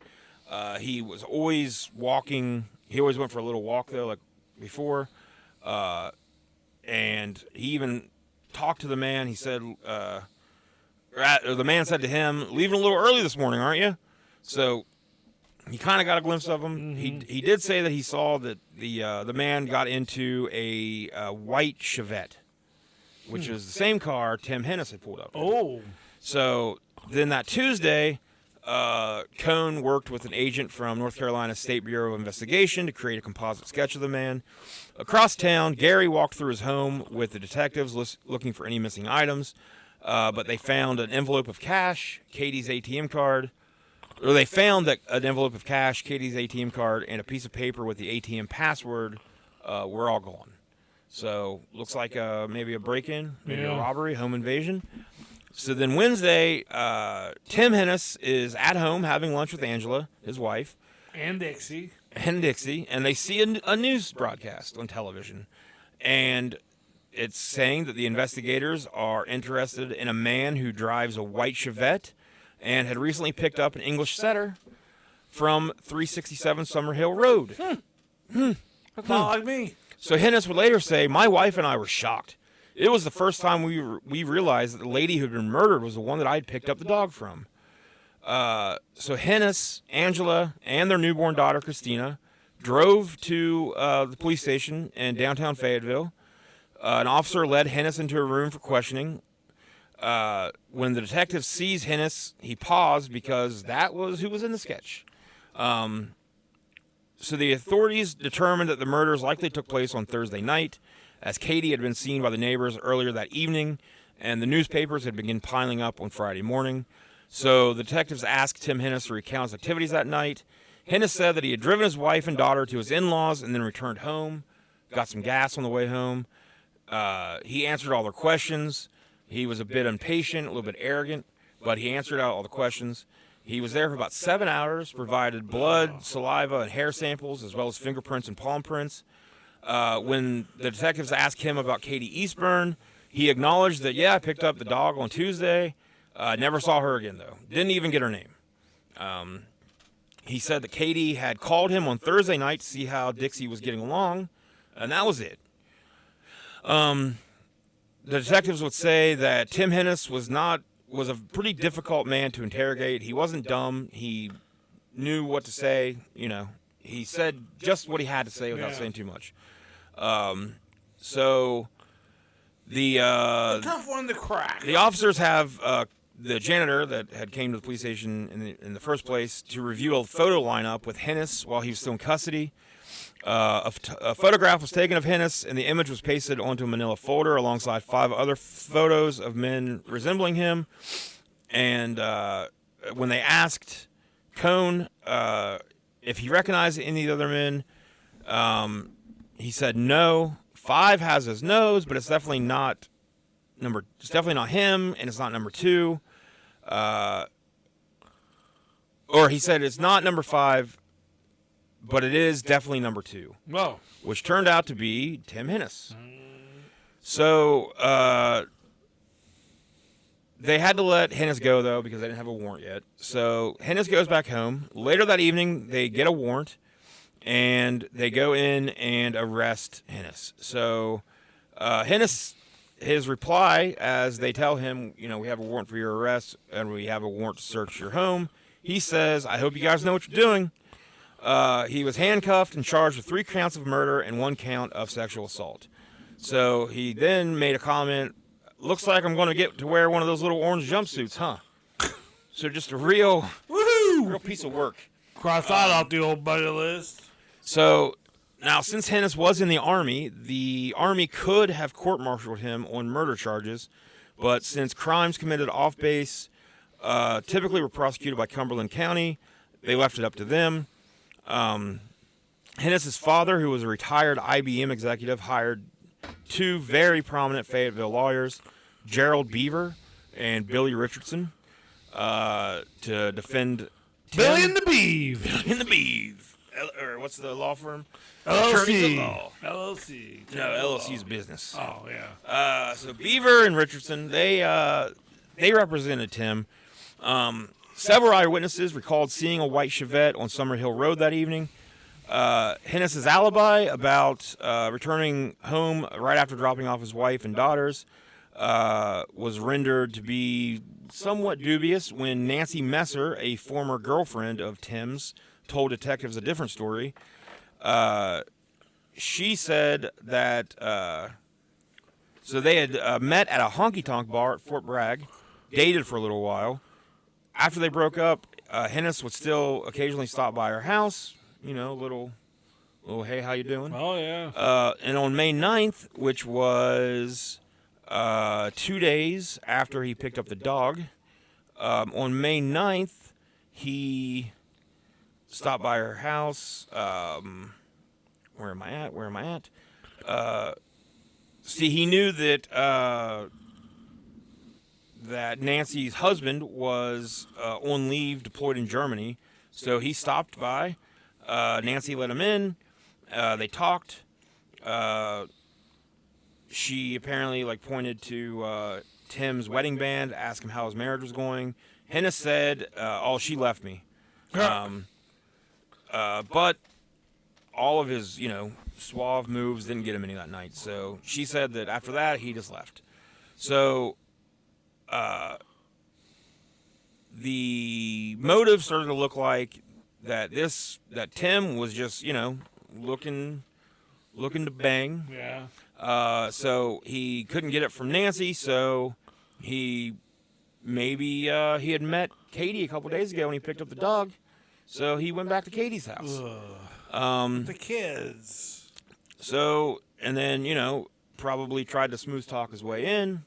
He was always walking. He always went for a little walk, though, like before. And he even talked to the man. He said, the man said to him, "Leaving a little early this morning, aren't you?" So he kind of got a glimpse of him. Mm-hmm. He did say that he saw that the man got into a white Chevette, which is the same car Tim Hennis had pulled up.
Oh.
So then that Tuesday, Cohn worked with an agent from North Carolina State Bureau of Investigation to create a composite sketch of the man. Across town, Gary walked through his home with the detectives looking for any missing items, but they found an envelope of cash, Katie's ATM card, or they found that an envelope of cash, Katie's ATM card, and a piece of paper with the ATM password were all gone. So looks like maybe a break-in, maybe a robbery, home invasion. So then Wednesday, Tim Hennis is at home having lunch with Angela, his wife.
And Dixie.
And they see a news broadcast on television. And it's saying that the investigators are interested in a man who drives a white Chevette and had recently picked up an English setter from 367 Summerhill Road.
That's not like me.
So Hennis would later say, "My wife and I were shocked. It was the first time we realized that the lady who had been murdered was the one that I had picked up the dog from." So Hennis, Angela, and their newborn daughter, Christina, drove to the police station in downtown Fayetteville. An officer led Hennis into a room for questioning. When the detective sees Hennis, he paused because that was who was in the sketch. So the authorities determined that the murders likely took place on Thursday night, as Katie had been seen by the neighbors earlier that evening, and the newspapers had begun piling up on Friday morning. So the detectives asked Tim Hennis to recount his activities that night. Hennis said that he had driven his wife and daughter to his in-laws and then returned home, got some gas on the way home. He answered all their questions. He was a bit impatient, a little bit arrogant, but he answered out all the questions. He was there for about 7 hours, provided blood, saliva, and hair samples, as well as fingerprints and palm prints. When the detectives asked him about Katie Eastburn, he acknowledged that, yeah, I picked up the dog on Tuesday. Never saw her again, though. Didn't even get her name. He said that Katie had called him on Thursday night to see how Dixie was getting along, and that was it. The detectives would say that Tim Hennis was a pretty difficult man to interrogate. He wasn't dumb. He knew what to say. He said just what he had to say without saying too much. So the
tough one to crack.
The officers have the janitor that had came to the police station in the first place to review a photo lineup with Hennis while he was still in custody. A photograph was taken of Hennis, and the image was pasted onto a manila folder alongside 5 other photos of men resembling him. And when they asked Cohn if he recognized any of the other men, he said no. 5 has his nose, but it's definitely not It's definitely not him, and it's not number 2. Or he said it's not number 5. But it is definitely number 2, which turned out to be Tim Hennis. So they had to let Hennis go, though, because they didn't have a warrant yet. So Hennis goes back home. Later that evening, they get a warrant, and they go in and arrest Hennis. So Hennis, his reply, as they tell him, we have a warrant for your arrest, and we have a warrant to search your home, he says, I hope you guys know what you're doing. He was handcuffed and charged with 3 counts of murder and 1 count of sexual assault. So he then made a comment, looks like I'm going to get to wear one of those little orange jumpsuits, huh? So just a real piece of work.
Cross that off the old bucket list.
So now, since Hennis was in the Army could have court-martialed him on murder charges, but since crimes committed off base typically were prosecuted by Cumberland County, they left it up to them. Hennis' father, who was a retired IBM executive, hired 2 very prominent Fayetteville lawyers, Gerald Beaver and Billy Richardson, to defend Tim.
Billy and the Beeve.
Billy and the Beeve. Or what's the law firm?
LLC.
LLC. No, LLC's business.
Oh, yeah.
So Beaver and Richardson, they represented Tim. Several eyewitnesses recalled seeing a white Chevette on Summer Hill Road that evening. Hennis' alibi about returning home right after dropping off his wife and daughters was rendered to be somewhat dubious when Nancy Messer, a former girlfriend of Tim's, told detectives a different story. She said that so they had met at a honky-tonk bar at Fort Bragg, dated for a little while. After they broke up, Hennis would still occasionally stop by her house, little hey, how you doing?
Oh, yeah.
And on May 9th, which was 2 days after he picked up the dog, on May 9th, he stopped by her house. Where am I at? See, he knew that that Nancy's husband was on leave deployed in Germany. So he stopped by. Nancy let him in. They talked. She apparently pointed to Tim's wedding band, asked him how his marriage was going. Hennis said, "Oh, she left me." But all of his, suave moves didn't get him any that night. So she said that after that, he just left. So the motive started to look like that Tim was just, looking to bang.
Yeah.
So he couldn't get it from Nancy, so he had met Katie a couple days ago when he picked up the dog. So he went back to Katie's house.
The kids.
So, and then, probably tried to smooth talk his way in.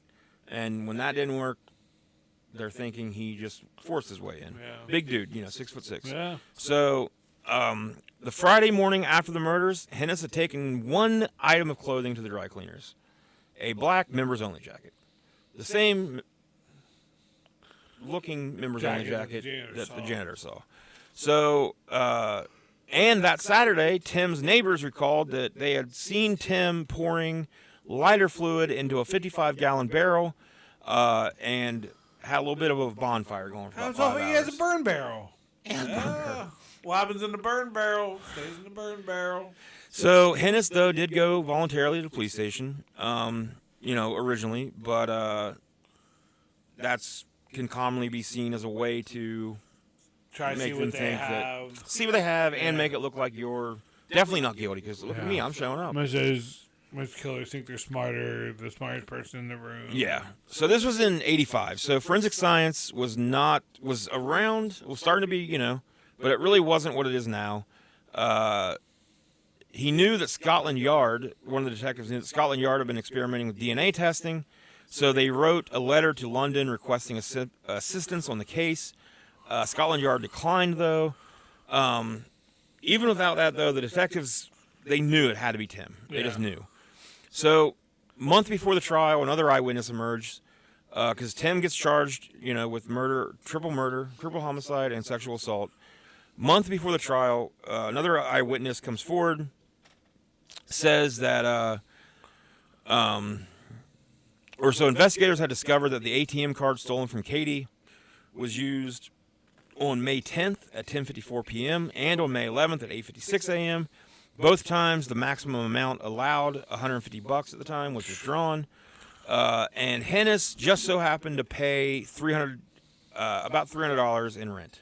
And when that didn't work, they're thinking he just forced his way in.
Yeah.
Big dude, 6'6".
Yeah.
So, the Friday morning after the murders, Hennis had taken one item of clothing to the dry cleaners. A black members-only jacket. The same looking members-only jacket that the janitor saw. So, And that Saturday, Tim's neighbors recalled that they had seen Tim pouring lighter fluid into a 55-gallon barrel and had a little bit of a bonfire going for about 5 hours.
He has a burn barrel. What happens in the burn barrel stays in the burn barrel.
So Hennis, though, did go voluntarily to the police station, originally, but that's can commonly be seen as a way to
try to
make
see
them
what they
think
have.
see what they have and make it look like you're definitely not guilty. Because look at me, I'm showing up.
Most killers think they're smarter, the smartest person in the room.
Yeah. So this was in '85. So forensic science was around. It was starting to be, but it really wasn't what it is now. He knew that Scotland Yard, one of the detectives knew that Scotland Yard had been experimenting with DNA testing. So they wrote a letter to London requesting assistance on the case. Scotland Yard declined, though. Even without that, though, the detectives, they knew it had to be Tim. They just knew. So, month before the trial, another eyewitness emerged because Tim gets charged, with triple murder, triple homicide, and sexual assault. Month before the trial, another eyewitness comes forward, says that, investigators had discovered that the ATM card stolen from Katie was used on May 10th at 10:54 p.m. and on May 11th at 8:56 a.m. Both times, the maximum amount allowed, $150 at the time, which was drawn. And Hennis just so happened to pay about $300 in rent.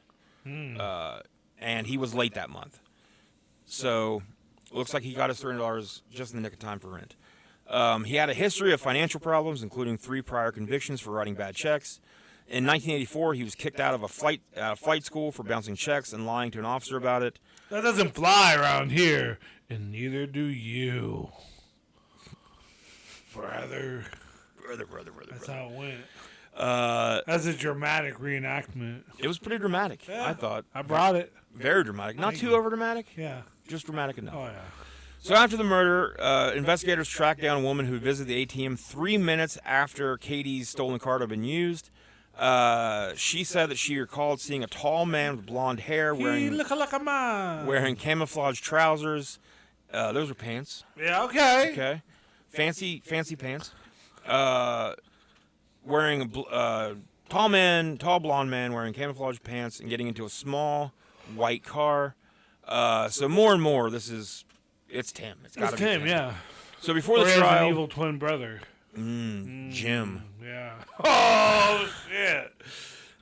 And he was late that month. So, looks like he got his $300 just in the nick of time for rent. He had a history of financial problems, including 3 prior convictions for writing bad checks. In 1984, he was kicked out of a flight school for bouncing checks and lying to an officer about it.
That doesn't fly around here, and neither do you. Brother. That's how it went. That's a dramatic reenactment.
It was pretty dramatic, I thought.
I brought it.
Very dramatic. Not too over dramatic.
Yeah.
Just dramatic enough.
Oh, yeah.
So after the murder, investigators tracked down a woman who visited the ATM 3 minutes after Katie's stolen card had been used. She said that she recalled seeing a tall man with blonde hair wearing camouflage trousers. Those are pants.
Yeah, okay.
Okay. Fancy pants. Wearing a tall blonde man wearing camouflage pants and getting into a small white car. So more and more, it's Tim. It's got to be Tim.
Yeah.
So before the
Or
trial,
an evil twin brother.
Jim.
Yeah. Oh shit.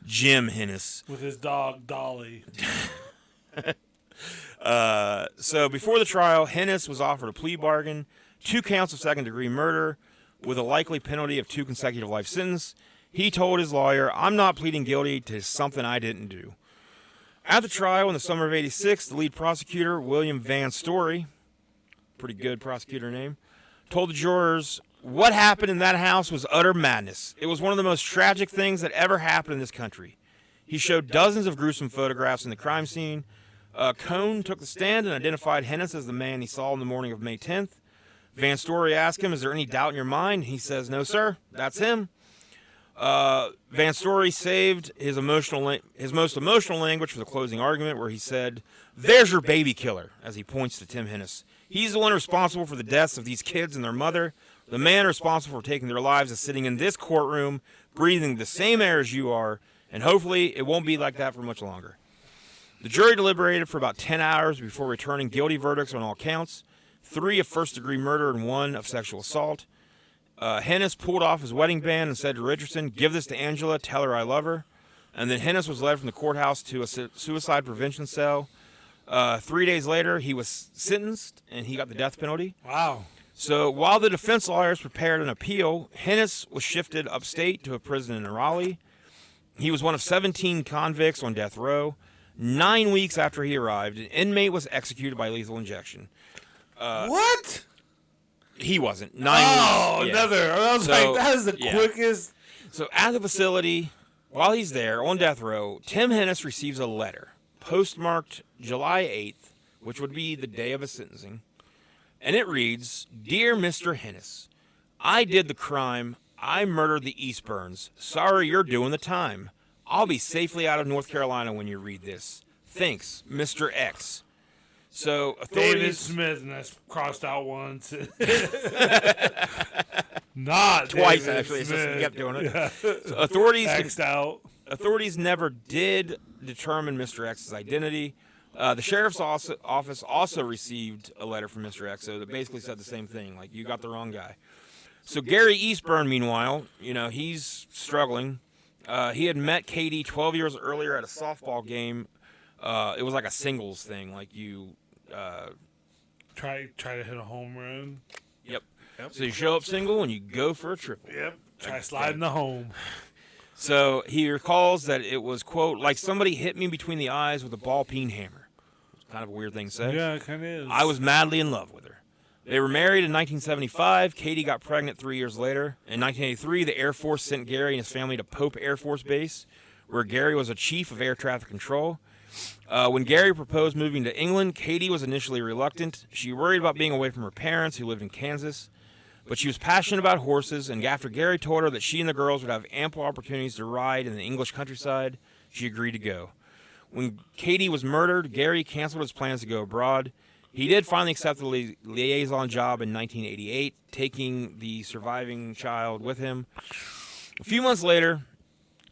Jim Hennis.
With his dog Dolly.
So before the trial, Hennis was offered a plea bargain, 2 counts of second-degree murder, with a likely penalty of 2 consecutive life sentences. He told his lawyer, "I'm not pleading guilty to something I didn't do." At the trial in the summer of '86, the lead prosecutor, William Van Story, pretty good prosecutor name, told the jurors, "What happened in that house was utter madness. It was one of the most tragic things that ever happened in this country." He showed dozens of gruesome photographs in the crime scene. Cohn took the stand and identified Hennis as the man he saw on the morning of May 10th. Van Story asked him, "Is there any doubt in your mind?" He says, "No, sir, that's him." Van Story saved his most emotional language for the closing argument, where he said, "There's your baby killer," as he points to Tim Hennis. "He's the one responsible for the deaths of these kids and their mother. The man responsible for taking their lives is sitting in this courtroom, breathing the same air as you are, and hopefully it won't be like that for much longer." The jury deliberated for about 10 hours before returning guilty verdicts on all counts, 3 of first-degree murder and 1 of sexual assault. Hennis pulled off his wedding band and said to Richardson, "Give this to Angela, tell her I love her." And then Hennis was led from the courthouse to a suicide prevention cell. 3 days later, he was sentenced, and he got the death penalty.
Wow.
So while the defense lawyers prepared an appeal, Hennis was shifted upstate to a prison in Raleigh. He was one of 17 convicts on death row. 9 weeks after he arrived, an inmate was executed by lethal injection.
What?
He wasn't. 9 weeks.
Oh,
Yeah.
another. I was like, that is the quickest.
So at the facility, while he's there on death row, Tim Hennis receives a letter postmarked July 8th, which would be the day of his sentencing. And it reads, "Dear Mr. Hennis, I did the crime. I murdered the Eastburns. Sorry you're doing the time. I'll be safely out of North Carolina when you read this. Thanks, Mr. X." So
David
authorities
Smith, and that's crossed out once. Not
twice
David
actually. It's just
Smith.
he kept doing it.
Yeah.
So authorities
X'd out.
Authorities never did determine Mr. X's identity. The sheriff's office also received a letter from Mr. X that basically said the same thing, like, you got the wrong guy. So Gary Eastburn, meanwhile, he's struggling. He had met Katie 12 years earlier at a softball game. It was like a singles thing, like you...
Try to hit a home run.
Yep. So you show up single and you go for a triple.
Yep. Try sliding the home.
So he recalls that it was, quote, like somebody hit me between the eyes with a ball-peen hammer. It's kind of a weird thing to say.
Yeah, it kind of is.
I was madly in love with her. They were married in 1975. Katie got pregnant 3 years later. In 1983, the Air Force sent Gary and his family to Pope Air Force Base, where Gary was a chief of air traffic control. When Gary proposed moving to England, Katie was initially reluctant. She worried about being away from her parents, who lived in Kansas. But she was passionate about horses, and after Gary told her that she and the girls would have ample opportunities to ride in the English countryside, she agreed to go. When Katie was murdered, Gary canceled his plans to go abroad. He did finally accept the liaison job in 1988, taking the surviving child with him. A few months later,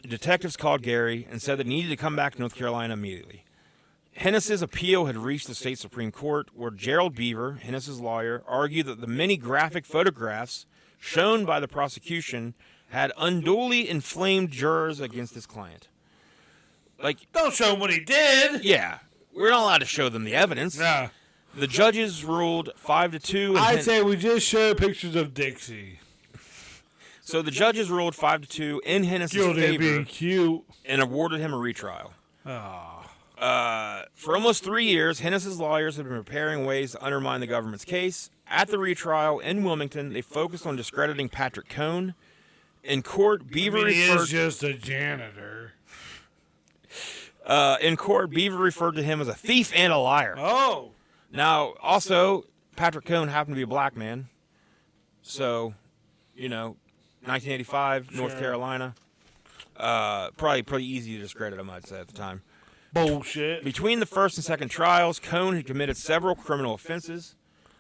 detectives called Gary and said that he needed to come back to North Carolina immediately. Hennis's appeal had reached the state Supreme Court, where Gerald Beaver, Hennis's lawyer, argued that the many graphic photographs shown by the prosecution had unduly inflamed jurors against his client. Like,
don't show him what he did.
Yeah, we're not allowed to show them the evidence.
Nah.
The judges ruled 5-2.
I'd say we just show pictures of Dixie.
So the judges ruled 5-2 in Hennis's
Guilty
favor
of being cute.
and awarded him a retrial.
Oh.
For almost 3 years, Hennis's lawyers have been preparing ways to undermine the government's case. At the retrial in Wilmington, they focused on discrediting Patrick Cohn. In court, Beaver
he
referred
is just a janitor.
Beaver referred to him as a thief and a liar.
Oh.
Now, also, Patrick Cohn happened to be a black man. So, 1985,
Sure.
North Carolina. Probably pretty easy to discredit him, I'd say, at the time.
Bullshit.
Between the first and second trials, Cohn had committed several criminal offenses,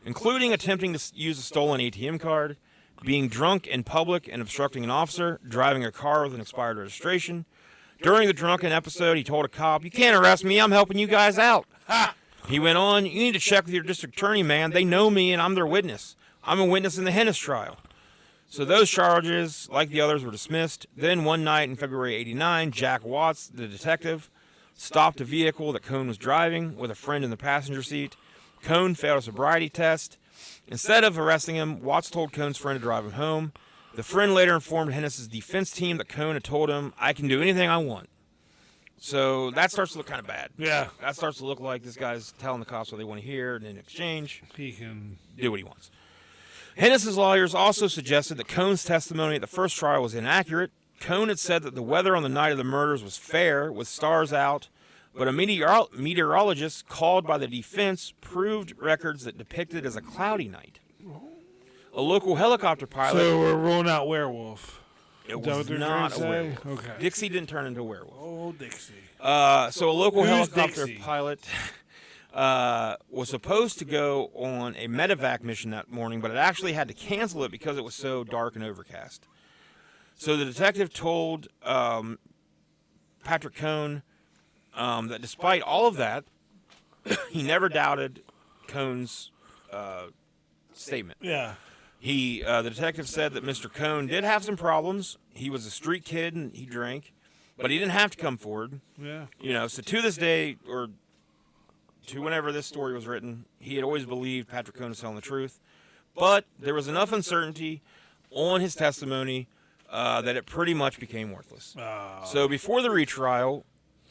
including attempting to use a stolen ATM card, being drunk in public and obstructing an officer, driving a car with an expired registration. During the drunken episode, he told a cop, "You can't arrest me, I'm helping you guys out."
Ha!
He went on, "You need to check with your district attorney, man. They know me and I'm their witness. I'm a witness in the Hennis trial." So those charges, like the others, were dismissed. Then one night in February '89, Jack Watts, the detective, stopped a vehicle that Cohn was driving with a friend in the passenger seat. Cohn failed a sobriety test. Instead of arresting him, Watts told Cohn's friend to drive him home. The friend later informed Hennis's defense team that Cohn had told him, "I can do anything I want." So that starts to look kind of bad.
Yeah.
That starts to look like this guy's telling the cops what they want to hear, and in exchange,
He can
do what he wants. Hennis's lawyers also suggested that Cohn's testimony at the first trial was inaccurate. Cohn had said that the weather on the night of the murders was fair, with stars out, but a meteorologist called by the defense proved records that depicted it as a cloudy night. A local helicopter pilot...
So we're ruling out werewolf.
It
Is that
was
what they're
not
trying
a
to say?
werewolf.
Okay.
Dixie didn't turn into a werewolf.
Oh, Dixie.
So a local
Who's
helicopter
Dixie?
pilot was supposed to go on a medevac mission that morning, but it actually had to cancel it because it was so dark and overcast. So the detective told Patrick Cohn that despite all of that, he never doubted Cohn's statement.
Yeah.
The detective said that Mr. Cohn did have some problems. He was a street kid and he drank, but he didn't have to come forward.
Yeah.
So to this day, or to whenever this story was written, he had always believed Patrick Cohn was telling the truth. But there was enough uncertainty on his testimony that it pretty much became worthless. So before the retrial,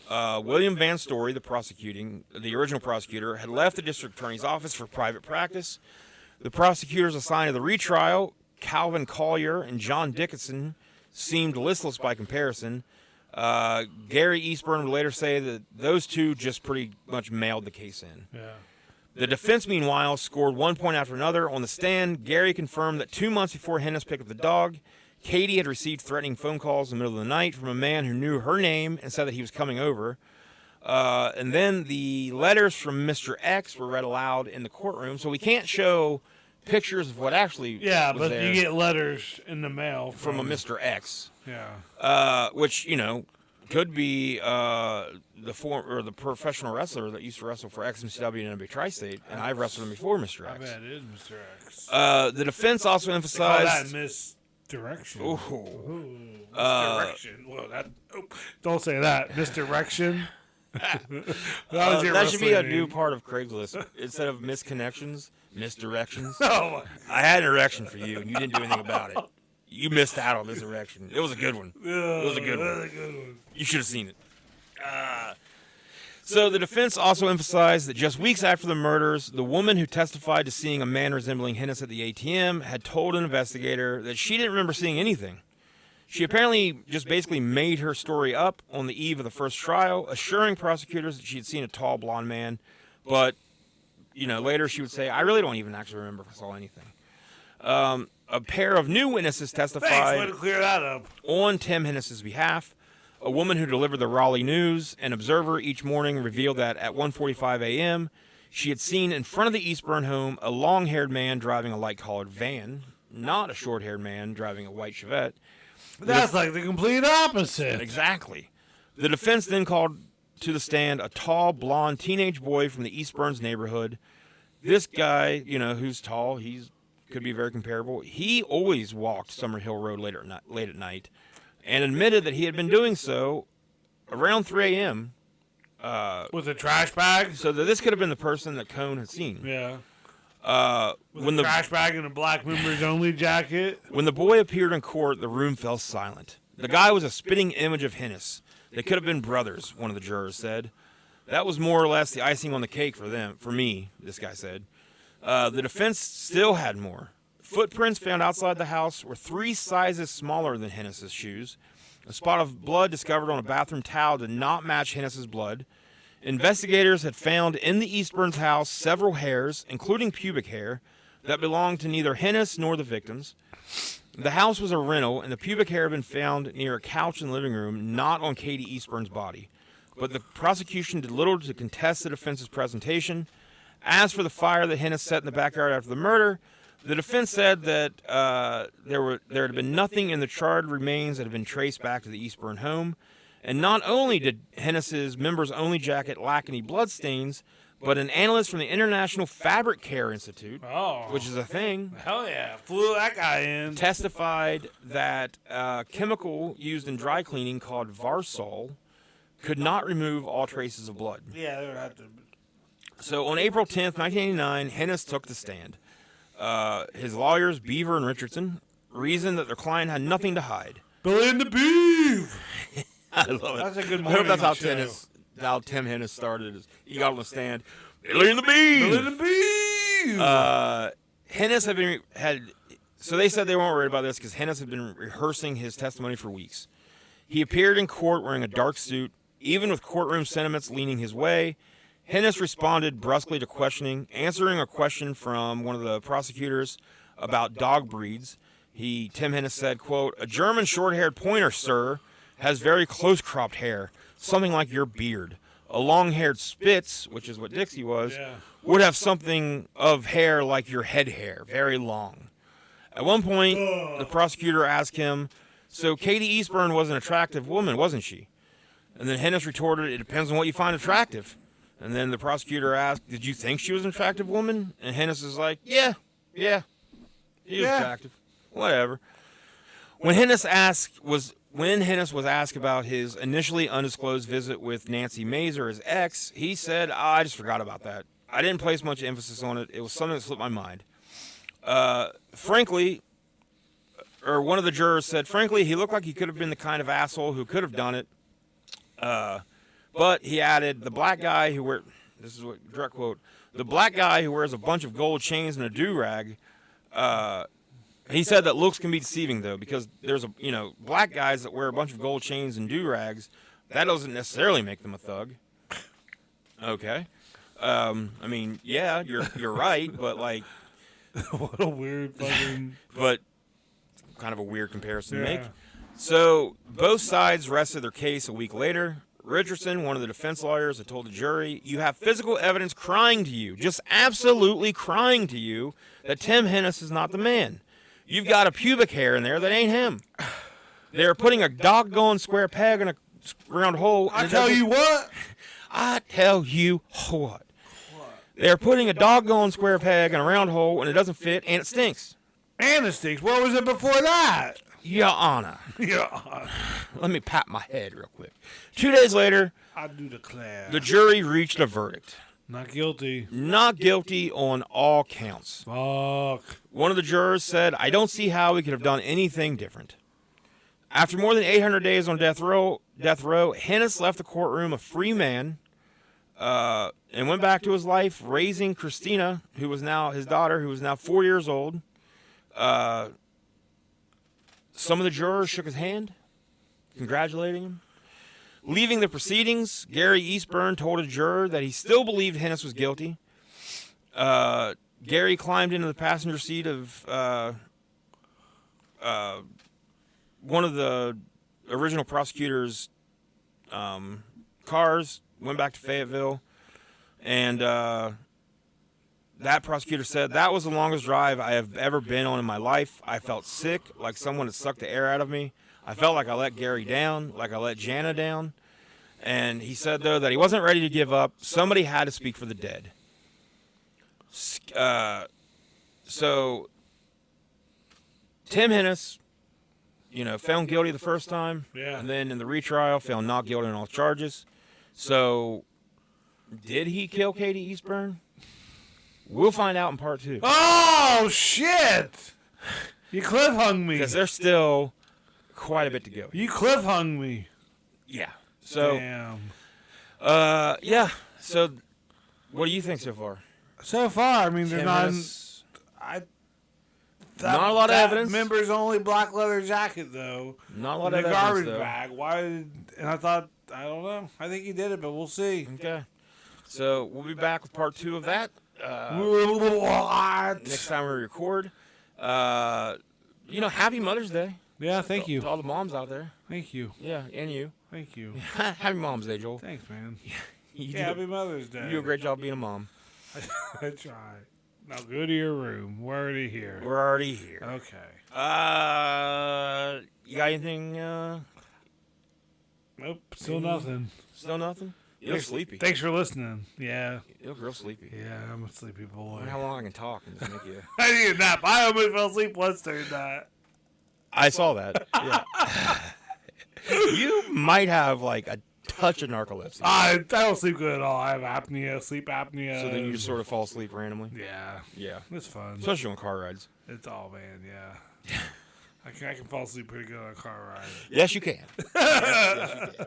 William Van Story, the original prosecutor, had left the district attorney's office for private practice. The prosecutors assigned to the retrial, Calvin Collier and John Dickinson, seemed listless by comparison. Gary Eastburn would later say that those two just pretty much mailed the case in.
Yeah.
The defense, meanwhile, scored 1 point after another. On the stand, Gary confirmed that 2 months before Hennis picked up the dog, Katie had received threatening phone calls in the middle of the night from a man who knew her name and said that he was coming over. And then the letters from Mr. X were read aloud in the courtroom, so we can't show pictures of what actually
Yeah,
was
but
there
you get letters in the mail
from a Mr. X.
Yeah.
Which, could be the professional wrestler that used to wrestle for XMCW and NBA Tri-State, and I've wrestled him before, Mr. X.
I bet it is Mr. X.
The defense also emphasized...
Call that misdirection.
Ooh.
Misdirection. Don't say that. Misdirection.
That should be a new part of Craigslist. Instead of misconnections, misdirections.
Oh,
I had an erection for you, and you didn't do anything about it. You missed out on this erection. It was a good one. It was a good one. You should have seen it. So the defense also emphasized that just weeks after the murders, the woman who testified to seeing a man resembling Hennis at the ATM had told an investigator that she didn't remember seeing anything. She apparently just basically made her story up on the eve of the first trial, assuring prosecutors that she had seen a tall blonde man. But, later she would say, I really don't even actually remember if I saw anything. A pair of new witnesses testified
thanks, way to clear that up.
on Tim Hennis' behalf. A woman who delivered the Raleigh News, an observer each morning, revealed that at 1:45 a.m., she had seen in front of the Eastburn home a long-haired man driving a light-collared van, not a short-haired man driving a white Chevette.
That's like the complete opposite.
Exactly. The defense then called to the stand a tall, blonde teenage boy from the Eastburns neighborhood. This guy, who's tall, could be very comparable. He always walked Summerhill Road late at night and admitted that he had been doing so around 3 a.m.
With a trash bag?
So that this could have been the person that Cone had seen.
Yeah.
When
a trash bag and a black members only jacket.
When the boy appeared in court, the room fell silent. The guy was a spitting image of Hennis. They could have been brothers, one of the jurors said. That was more or less the icing on the cake for me, this guy said. The defense still had more. Footprints found outside the house were 3 sizes smaller than Hennis' shoes. A spot of blood discovered on a bathroom towel did not match Hennis' blood. Investigators had found in the Eastburns' house several hairs, including pubic hair, that belonged to neither Hennis nor the victims. The house was a rental, and the pubic hair had been found near a couch in the living room, not on Katie Eastburn's body. But the prosecution did little to contest the defense's presentation. As for the fire that Hennis set in the backyard after the murder, the defense said that there had been nothing in the charred remains that had been traced back to the Eastburn home. And not only did Hennis' members-only jacket lack any bloodstains, but an analyst from the International Fabric Care Institute, which is a thing,
hell yeah, flew that guy in,
testified that a chemical used in dry cleaning called Varsol could not remove all traces of blood.
Yeah, they would have to.
So on April 10th, 1989, Hennis took the stand. His lawyers, Beaver and Richardson, reasoned that their client had nothing to hide.
Billy and the Beef!
I love it.
That's a good
I hope that's
show.
how Tim Hennis started. He got on the stand. Billy and the Beef!
Billy and the Beef!
Hennis so they said they weren't worried about this because Hennis had been rehearsing his testimony for weeks. He appeared in court wearing a dark suit, even with courtroom sentiments leaning his way. Hennis responded brusquely to questioning, answering a question from one of the prosecutors about dog breeds. Tim Hennis said, quote, "A German short-haired pointer, sir, has very close-cropped hair, something like your beard. A long-haired Spitz," which is what Dixie was, would have something of hair like your head hair, very long. At one point, the prosecutor asked him, "So Katie Eastburn was an attractive woman, wasn't she?" And then Hennis retorted, "It depends on what you find attractive." And then the prosecutor asked, "Did you think she was an attractive woman?" And Hennis is like, yeah, she was attractive. Whatever. When Hennis was asked about his initially undisclosed visit with Nancy Mazer, his ex, he said, I just forgot about that. I didn't place much emphasis on it. It was something that slipped my mind. Frankly, or one of the jurors said, frankly, he looked like he could have been the kind of asshole who could have done it. But he added, the black guy who wears, this is what, direct quote, the black guy who wears a bunch of gold chains and a do-rag, he said that looks can be deceiving, though, because there's black guys that wear a bunch of gold chains and do-rags. That doesn't necessarily make them a thug. Okay. I mean, yeah, you're right, but like,
what a weird fucking.
But kind of a weird comparison to make. So both sides rested their case a week later. Richardson, one of the defense lawyers, had told the jury, "You have physical evidence crying to you, just absolutely crying to you, that Tim Hennis is not the man. You've got a pubic hair in there that ain't him. They're putting a doggone square peg in a round hole."
I tell you what.
I tell you what. They're putting a doggone square peg in a round hole, and it doesn't fit, and it stinks.
And it stinks. What was it before that?
Your Honor.
Yeah.
Let me pat my head real quick. 2 days later,
I do declare.
the jury reached a verdict.
Not guilty.
Not guilty on all counts.
Fuck.
One of the jurors said, "I don't see how we could have done anything different." After more than 800 days on death row, Hennis left the courtroom a free man and went back to his life, raising Christina, who was now his daughter, who was now 4 years old. Some of the jurors shook his hand, congratulating him. Leaving the proceedings, Gary Eastburn told a juror that he still believed Hennis was guilty. Gary climbed into the passenger seat of one of the original prosecutor's cars, went back to Fayetteville, and that prosecutor said, "That was the longest drive I have ever been on in my life. I felt sick, like someone had sucked the air out of me. I felt like I let Gary down, like I let Jana down." And he said, though, that he wasn't ready to give up. Somebody had to speak for the dead. So Tim Hennis, found guilty the first time.
Yeah.
And then in the retrial, found not guilty on all charges. So did he kill Katie Eastburn? We'll find out in part 2.
Oh, shit. You cliffhung me.
Because there's still quite a bit to go.
You cliffhung me.
Yeah. So,
Damn.
yeah. So, what do you think so far?
So far, I mean, there's
Tim
not...
Hennis,
Not
a lot of evidence.
Members only black leather jacket, though.
Not a lot
in
of
the
evidence,
garbage
though.
bag. Why did... And I thought, I don't know. I think he did it, but we'll see.
Okay. So, we'll be back with part 2 of that.
What?
Next time we record. Happy Mother's Day.
Yeah, thank you.
To all the moms out there.
Thank you.
Yeah, and you.
Thank you.
Happy Mom's Day, Joel.
Thanks, man.
You
Happy Mother's Day.
You do a great job being a mom.
I try. Now go to your room. We're already here.
We're already here.
Okay.
You got anything?
Nope. Still nothing.
Still nothing? You look sleepy.
Thanks for listening. Yeah.
You look real sleepy.
Yeah, I'm a sleepy boy.
I wonder how long I can talk and just make you...
I need a nap. I almost fell asleep once during that.
I saw that. Yeah. You might have like a touch of narcolepsy.
I don't sleep good at all. I have apnea, sleep apnea.
So then you just sort of fall asleep randomly.
Yeah.
Yeah.
It's fun.
Especially on car rides.
It's all, man, yeah. I can fall asleep pretty good on a car ride.
Yes, you can. Yes, you can.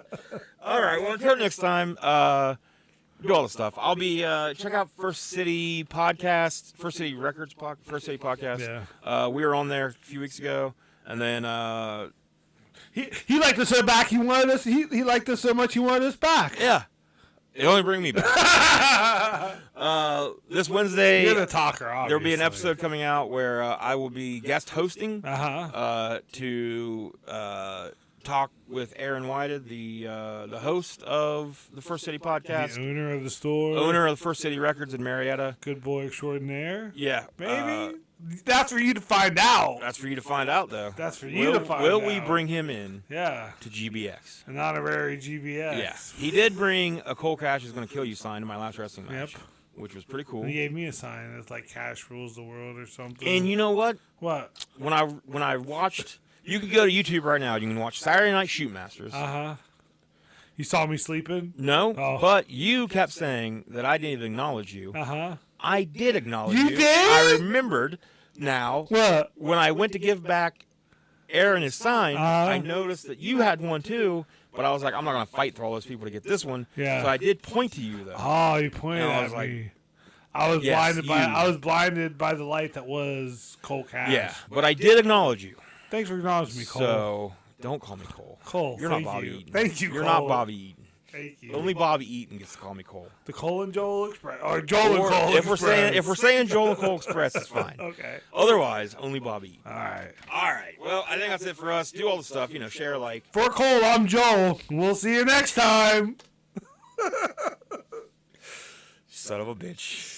All right. Well, until next time, do all the stuff. I'll be check out First City Podcast, First City Records, First City Podcast.
Yeah.
We were on there a few weeks ago, and then
he liked us so back. He wanted us. He liked us so much. He wanted us back.
yeah, it only bring me back. This Wednesday,
You're the talker. Obviously.
there will be an episode coming out where I will be guest hosting
Uh-huh.
to talk with Erin Whited, the host of the First City Podcast,
The owner of the store.
owner of the First City Records in Marietta.
Good boy extraordinaire.
Yeah,
Maybe. That's for you to find out.
that's for you to find out, though.
That's for you to find out.
Will we bring him in
Yeah.
to GBX?
An honorary GBX.
Yeah, he did bring a Cole Cash is going to kill you sign to my last wrestling match,
Yep.
which was pretty cool.
He gave me a sign. It's like Cash rules the world or something.
And you know what?
What?
When I watched, you can go to YouTube right now. You can watch Saturday Night Shoot Masters.
Uh-huh. You saw me sleeping?
No,
Oh.
but you kept saying that I didn't acknowledge you.
Uh-huh.
I did acknowledge
You
you.
did?
I remembered now.
What?
When I went to give back Aaron his sign,
Uh-huh.
I noticed that you had one too, but I was like, I'm not going to fight for all those people to get this one.
Yeah.
So I did point to you, though.
Oh, you pointed
And I
at
was
me.
like,
I was
yes,
blinded by
you.
I was blinded by the light that was Cole Cash.
Yeah, but I did acknowledge you.
Thanks for acknowledging me, Cole.
So don't call me Cole.
Cole,
You're not
thank
Bobby
you.
Eaton.
Thank you,
You're
Cole.
not Bobby Eaton.
Thank you.
Only Bobby Eaton gets to call me Cole.
The Cole and Joel Express, or Joel and
Or
Cole
if
Express.
we're saying Joel and Cole Express, it's fine.
Okay.
Otherwise, only Bobby Eaton.
All right.
All right. Well, I think that's it for us. Do all the stuff, share, like.
For Cole, I'm Joel. We'll see you next time.
Son of a bitch.